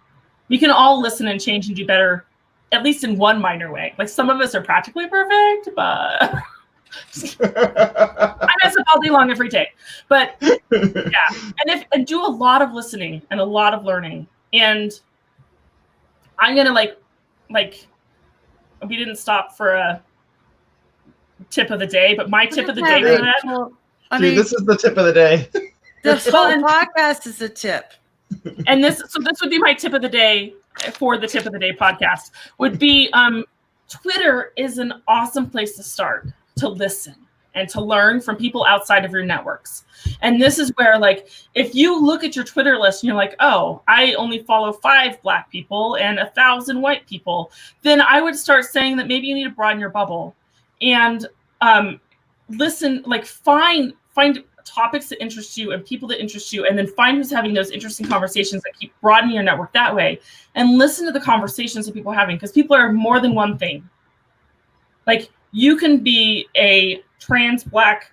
We can all listen and change and do better, at least in one minor way. Like, some of us are practically perfect, but I mess up all day long every day. But yeah, and do a lot of listening and a lot of learning. And I'm gonna like we didn't stop for a tip of the day, but my tip of the day for that. Well, Dude, this is the tip of the day. This whole podcast is a tip. And this would be my tip of the day for the tip of the day podcast would be Twitter is an awesome place to start to listen and to learn from people outside of your networks. And this is where, like, if you look at your Twitter list and you're like, oh, I only follow 5 Black people and 1,000 white people, then I would start saying that maybe you need to broaden your bubble and listen, like find topics that interest you and people that interest you, and then find who's having those interesting conversations that keep broadening your network that way, and listen to the conversations that people are having, because people are more than one thing. Like, you can be a trans Black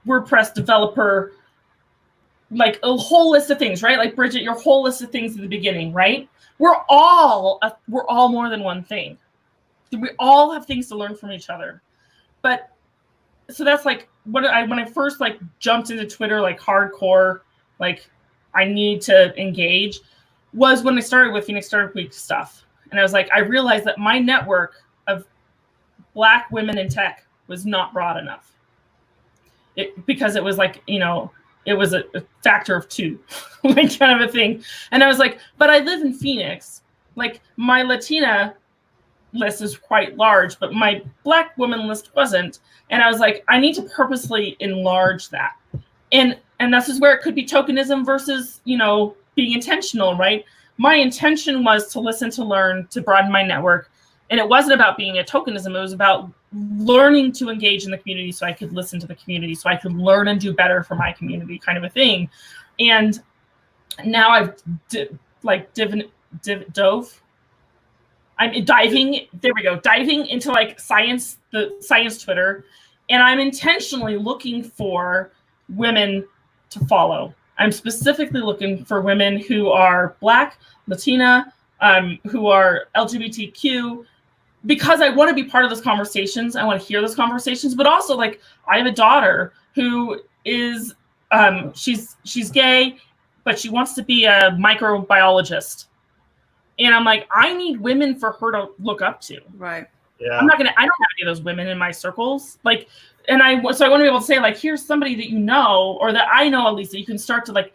WordPress developer, like a whole list of things, right? Like Bridget, your whole list of things at the beginning, right? We're all more than one thing. We all have things to learn from each other. But so that's like when I first like jumped into Twitter like hardcore, like I need to engage, was when I started with Phoenix Startup Week stuff. And I was like, I realized that my network of Black women in tech was not broad enough. Because it was like, you know, it was a factor of 2, like kind of a thing. And I was like, but I live in Phoenix. Like, my Latina list is quite large, but my Black woman list wasn't. And I was like, I need to purposely enlarge that. And this is where it could be tokenism versus, you know, being intentional, right? My intention was to listen, to learn, to broaden my network. And it wasn't about being a tokenism. It was about learning to engage in the community so I could listen to the community, so I could learn and do better for my community, kind of a thing. And now I've diving into like the science Twitter, and I'm intentionally looking for women to follow. I'm specifically looking for women who are Black, Latina, who are LGBTQ, because I want to be part of those conversations. I want to hear those conversations, but also, like, I have a daughter who is she's gay, but she wants to be a microbiologist. And I'm like, I need women for her to look up to. Right. Yeah. I don't have any of those women in my circles. Like, so I want to be able to say, like, here's somebody that you know, or that I know at least, that you can start to, like,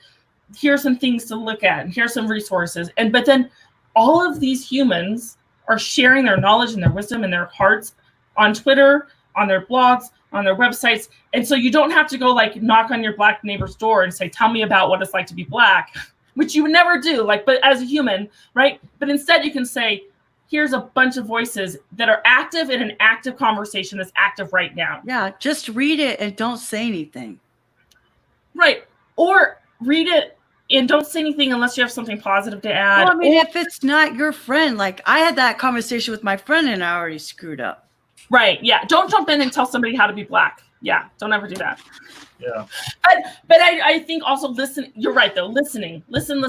here's some things to look at, and here's some resources. But then all of these humans are sharing their knowledge and their wisdom and their hearts on Twitter, on their blogs, on their websites. And so you don't have to go like knock on your Black neighbor's door and say, tell me about what it's like to be Black, which you would never do, like, but as a human, right? But instead you can say, here's a bunch of voices that are active in an active conversation that's active right now. Yeah, just read it and don't say anything. Right. Or read it and don't say anything unless you have something positive to add. Well, I mean, if it's not your friend, like I had that conversation with my friend and I already screwed up. Right. Yeah. Don't jump in and tell somebody how to be Black. Yeah. Don't ever do that. Yeah. But I think also listen. You're right, though. Listening. Listen.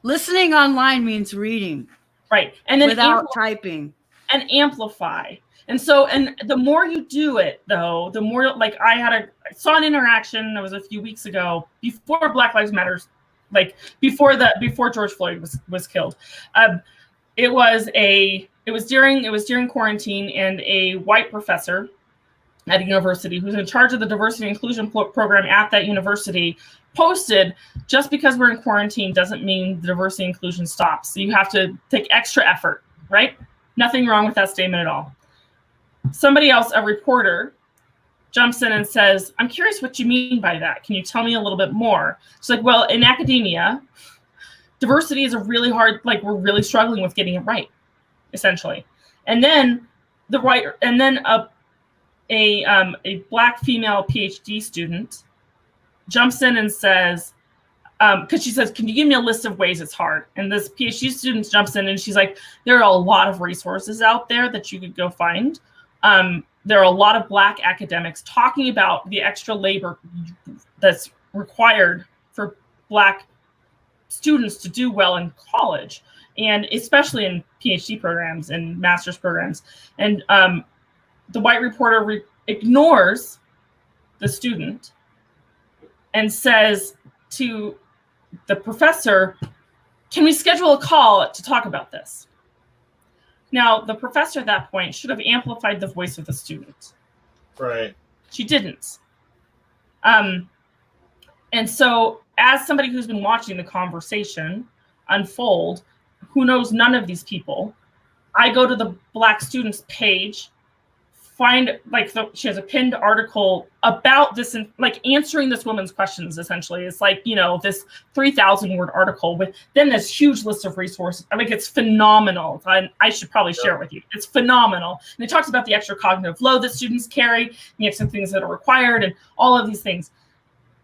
Listening online means reading. Right. And then without typing. And amplify. And so, and the more you do it, though, the more, like, I saw an interaction that was a few weeks ago before Black Lives Matter like before George Floyd was killed. It was during quarantine, and a white professor at a university who's in charge of the diversity and inclusion program at that university posted, just because we're in quarantine doesn't mean the diversity and inclusion stops. So you have to take extra effort, right? Nothing wrong with that statement at all. Somebody else, a reporter, jumps in and says, I'm curious what you mean by that. Can you tell me a little bit more? She's like, well, in academia, diversity is a really hard, like we're really struggling with getting it right, essentially. And then a Black female PhD student jumps in and says, because she says, can you give me a list of ways it's hard? And this PhD student jumps in and she's like, there are a lot of resources out there that you could go find. There are a lot of Black academics talking about the extra labor that's required for Black students to do well in college, and especially in PhD programs and master's programs. And the white reporter ignores the student and says to the professor, can we schedule a call to talk about this? Now, the professor at that point should have amplified the voice of the student. Right. She didn't. And so, as somebody who's been watching the conversation unfold, who knows none of these people, I go to the Black students page, find she has a pinned article about this, and like answering this woman's questions. Essentially, it's like, you know, this 3,000 word article with then this huge list of resources. I mean, it's phenomenal. I should probably share it with you. It's phenomenal, and it talks about the extra cognitive load that students carry, the extra things that are required, and all of these things.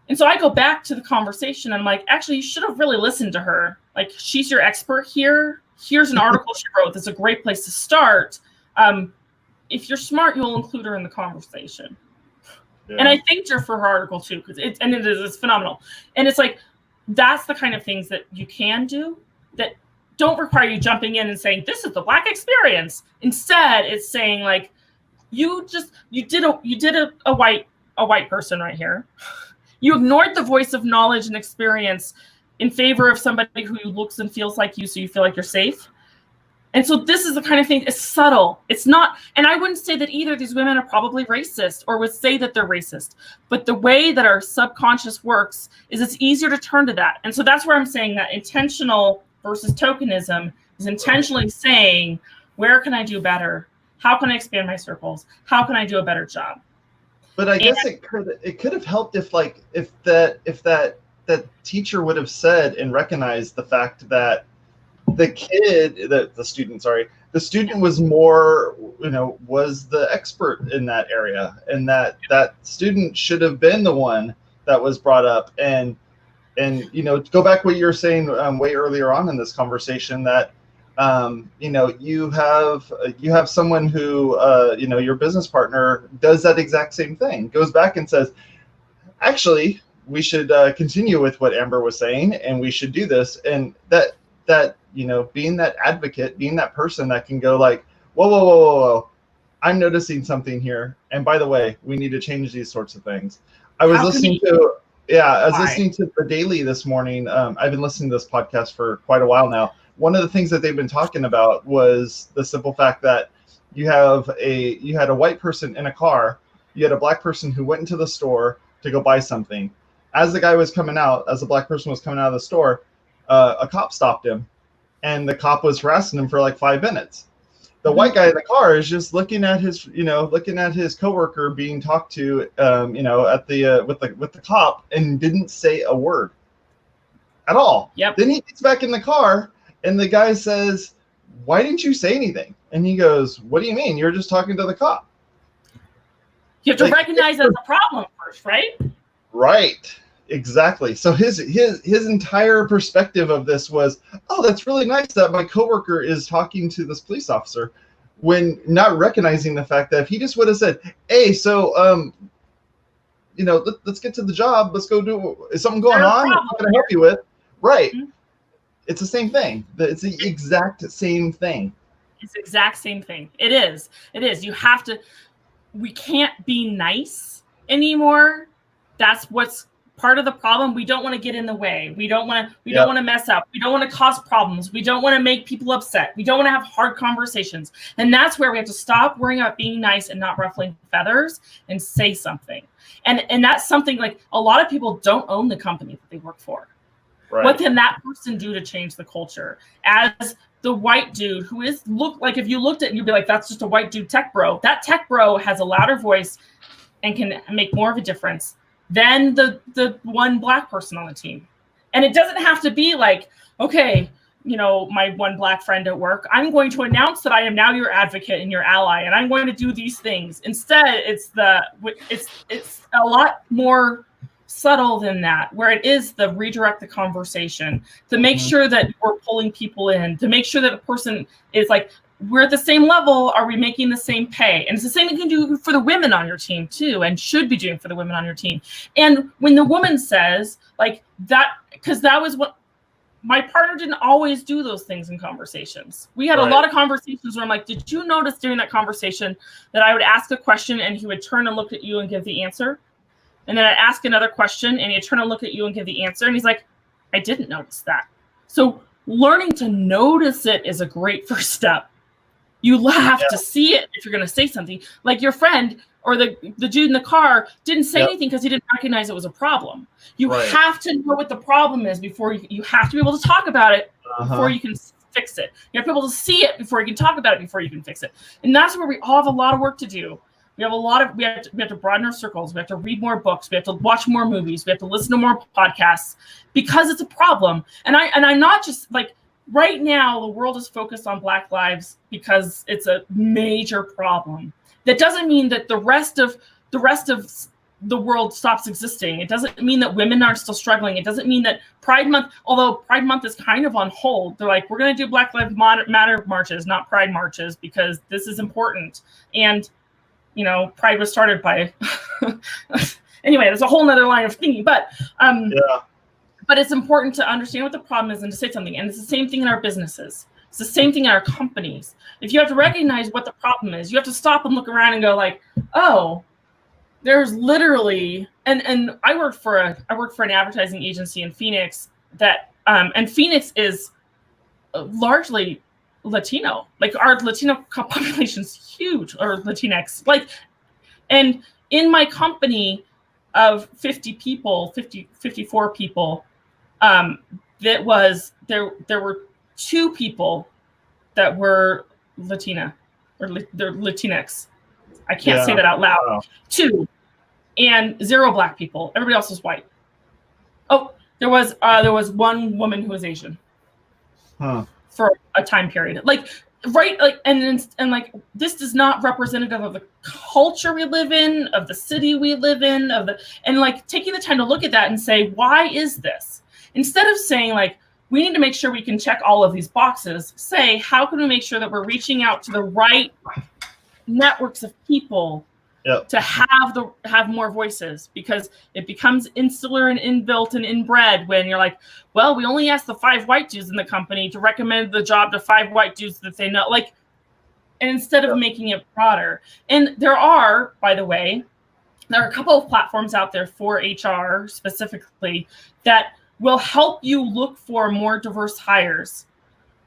And so I go back to the conversation. And I'm like, actually, you should have really listened to her. Like, she's your expert here. Here's an article she wrote. That's a great place to start. If you're smart, you'll include her in the conversation. Yeah. And I thanked her for her article too, because it's phenomenal. And it's like, that's the kind of things that you can do that don't require you jumping in and saying, this is the Black experience. Instead, it's saying like, you did a white person right here. You ignored the voice of knowledge and experience in favor of somebody who looks and feels like you, so you feel like you're safe. And so this is the kind of thing, it's subtle. It's not, and I wouldn't say that either of these women are probably racist or would say that they're racist. But the way that our subconscious works is it's easier to turn to that. And so that's where I'm saying that intentional versus tokenism is intentionally saying, where can I do better? How can I expand my circles? How can I do a better job? But I guess it could have helped if that teacher would have said and recognized the fact that the student was more, was the expert in that area, and that student should have been the one that was brought up. And go back what you were saying way earlier on in this conversation, that you have someone who your business partner does that exact same thing, goes back and says, actually, we should continue with what Amber was saying, and we should do this. And that being that advocate, being that person that can go like, whoa, I'm noticing something here, and by the way, we need to change these sorts of things. I was listening to the Daily this morning. I've been listening to this podcast for quite a while now. One of the things that they've been talking about was the simple fact that you had a white person in a car, you had a Black person who went into the store to go buy something. As the Black person was coming out of the store, a cop stopped him, and the cop was harassing him for like 5 minutes. The white guy in the car is just looking at his coworker being talked to, with the cop, and didn't say a word at all. Yep. Then he gets back in the car, and the guy says, "Why didn't you say anything?" And he goes, "What do you mean? You were just talking to the cop." You have to recognize that's a problem first, right? Right. Exactly. So his entire perspective of this was, oh, that's really nice that my coworker is talking to this police officer, when not recognizing the fact that if he just would have said, hey, so let's get to the job, let's go do, is something going on? What can I help you with? Right. Mm-hmm. It's the same thing. It's the exact same thing. It's the exact same thing. It is. We can't be nice anymore. That's what's part of the problem. We don't want to get in the way. We don't want to mess up. We don't want to cause problems. We don't want to make people upset. We don't want to have hard conversations. And that's where we have to stop worrying about being nice and not ruffling feathers and say something. And that's something like a lot of people don't own the company that they work for. Right. What can that person do to change the culture? As the white dude who is if you looked at it, you'd be like, that's just a white dude tech bro. That tech bro has a louder voice and can make more of a difference than the one black person on the team. And it doesn't have to be like, okay, my one black friend at work, I'm going to announce that I am now your advocate and your ally, and I'm going to do these things. Instead, it's a lot more subtle than that, where it is the redirect the conversation, to make sure that we're pulling people in, to make sure that the person is like, we're at the same level. Are we making the same pay? And it's the same you can do for the women on your team too, and should be doing for the women on your team. And when the woman says like that, because that was what my partner didn't always do those things in conversations. We had a lot of conversations where I'm like, did you notice during that conversation that I would ask a question and he would turn and look at you and give the answer? And then I'd ask another question and he'd turn and look at you and give the answer. And he's like, I didn't notice that. So learning to notice it is a great first step. You have to see it if you're going to say something. Like your friend or the dude in the car didn't say anything because he didn't recognize it was a problem. You have to know what the problem is before you have to be able to talk about it before you can fix it. You have to be able to see it before you can talk about it before you can fix it. And that's where we all have a lot of work to do. We have we have to broaden our circles. We have to read more books. We have to watch more movies. We have to listen to more podcasts because it's a problem. And I'm not just like, right now, the world is focused on Black lives because it's a major problem. That doesn't mean that the rest of the world stops existing. It doesn't mean that women aren't still struggling. It doesn't mean that Pride Month, although Pride Month is kind of on hold, they're like, we're going to do Black Lives Matter marches, not Pride marches, because this is important. And, Pride was started by, anyway, there's a whole nother line of thinking, but it's important to understand what the problem is and to say something. And it's the same thing in our businesses. It's the same thing in our companies. If you have to recognize what the problem is, you have to stop and look around and go like, oh, there's literally, and I worked for an advertising agency in Phoenix that, and Phoenix is largely Latino. Like our Latino population's huge, or Latinx. Like, and in my company of 50 people, 54 people, there were 2 people that were Latina or they're Latinx. I can't say that out loud. Wow. 2, and 0 Black people. Everybody else was white. Oh, there was 1 woman who was Asian. For a time period. Like, right, like, and like, this is not representative of the culture we live in, of the city we live in, and like taking the time to look at that and say, why is this? Instead of saying like, we need to make sure we can check all of these boxes, say, how can we make sure that we're reaching out to the right networks of people to have more voices? Because it becomes insular and inbuilt and inbred when you're like, well, we only asked the 5 white dudes in the company to recommend the job to 5 white dudes that they know. Like, and instead of making it broader. And there are, by the way, there are a couple of platforms out there for HR specifically that will help you look for more diverse hires.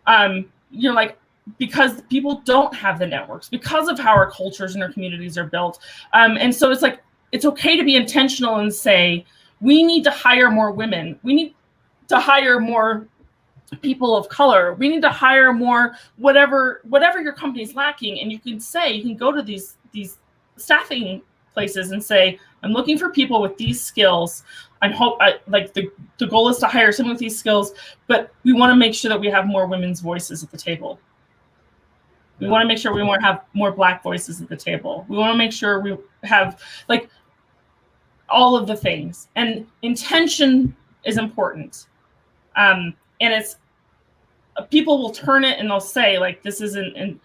Like, because people don't have the networks, because of how our cultures and our communities are built. And so it's like, it's okay to be intentional and say, we need to hire more women. We need to hire more people of color. We need to hire more, whatever your company's lacking. And you can go to these staffing places and say, I'm looking for people with these skills. The goal is to hire someone with these skills, but we want to make sure that we have more women's voices at the table. We want to make sure we want to have more Black voices at the table. We want to make sure we have like all of the things, and intention is important. And it's, people will turn it and they'll say like, this isn't, and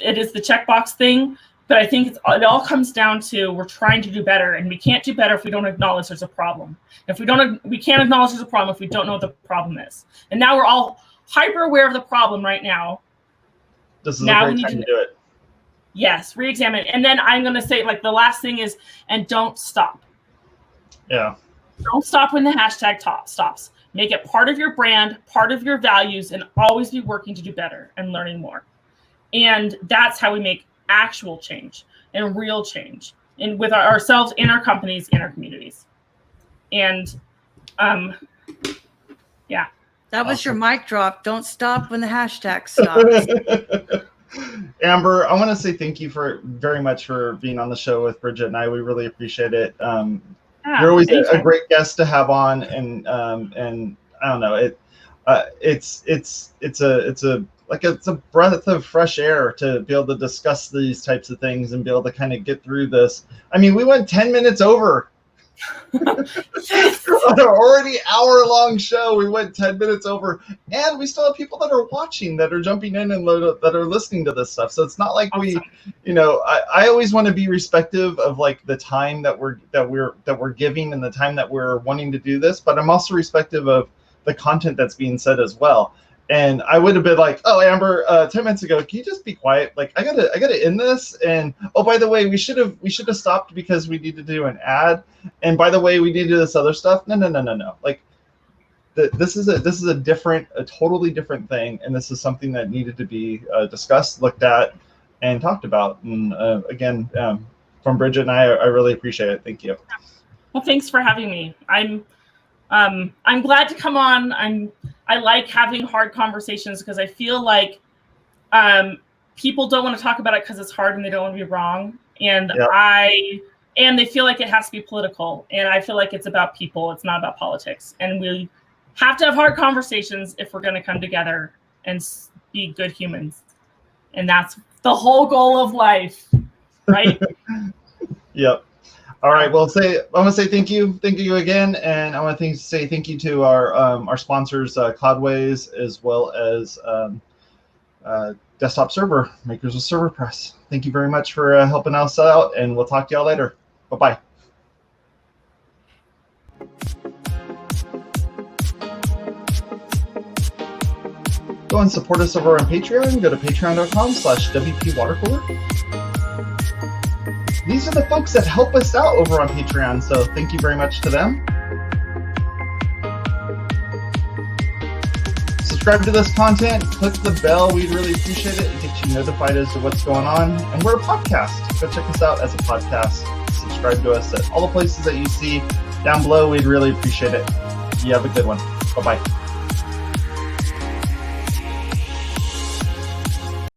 it is the checkbox thing. But I think it all comes down to, we're trying to do better, and we can't do better if we don't acknowledge there's a problem. We can't acknowledge there's a problem if we don't know what the problem is. And now we're all hyper aware of the problem right now. This is now a great time to do it. Yes, re-examine it. And then I'm going to say, like, the last thing is, and don't stop. Yeah. Don't stop when the hashtag stops. Make it part of your brand, part of your values, and always be working to do better and learning more. And that's how we make actual change and real change, and with ourselves, in our companies, in our communities. And yeah. That was your mic drop. Don't stop when the hashtag stops. Amber, I want to say thank you very much for being on the show with Bridget and I. We really appreciate it. You're always a great guest to have on, and I don't know, it's a breath of fresh air to be able to discuss these types of things and be able to kind of get through this. I mean, we went 10 minutes over. On an already hour-long show, we went 10 minutes over, and we still have people that are watching, that are jumping in, and that are listening to this stuff. So it's not like awesome. I always want to be respectful of like the time that we're giving and the time that we're wanting to do this, but I'm also respectful of the content that's being said as well. And I would have been like, oh, Amber, 10 minutes ago, can you just be quiet? Like, I gotta end this. And oh, by the way, we should have stopped because we need to do an ad. And by the way, we need to do this other stuff. No. Like, this is a totally different thing, and this is something that needed to be discussed, looked at, and talked about. And again, from Bridget and I really appreciate it. Thank you. Well, thanks for having me. I'm glad to come on. I like having hard conversations because I feel like people don't want to talk about it because it's hard and they don't want to be wrong. And yep. And they feel like it has to be political. And I feel like it's about people. It's not about politics. And we have to have hard conversations if we're going to come together and be good humans. And that's the whole goal of life, right? Yep. All right. Well, I want to say thank you again, and I want to say thank you to our sponsors, Cloudways, as well as desktop server makers of ServerPress. Thank you very much for helping us out, and we'll talk to y'all later. Bye-bye. Go and support us over on Patreon. Go to patreon.com/WPwatercooler. These are the folks that help us out over on Patreon, so thank you very much to them. Subscribe to this content, click the bell, we'd really appreciate it. It gets you notified as to what's going on. And we're a podcast. Go check us out as a podcast. Subscribe to us at all the places that you see down below. We'd really appreciate it. You have a good one. Bye-bye.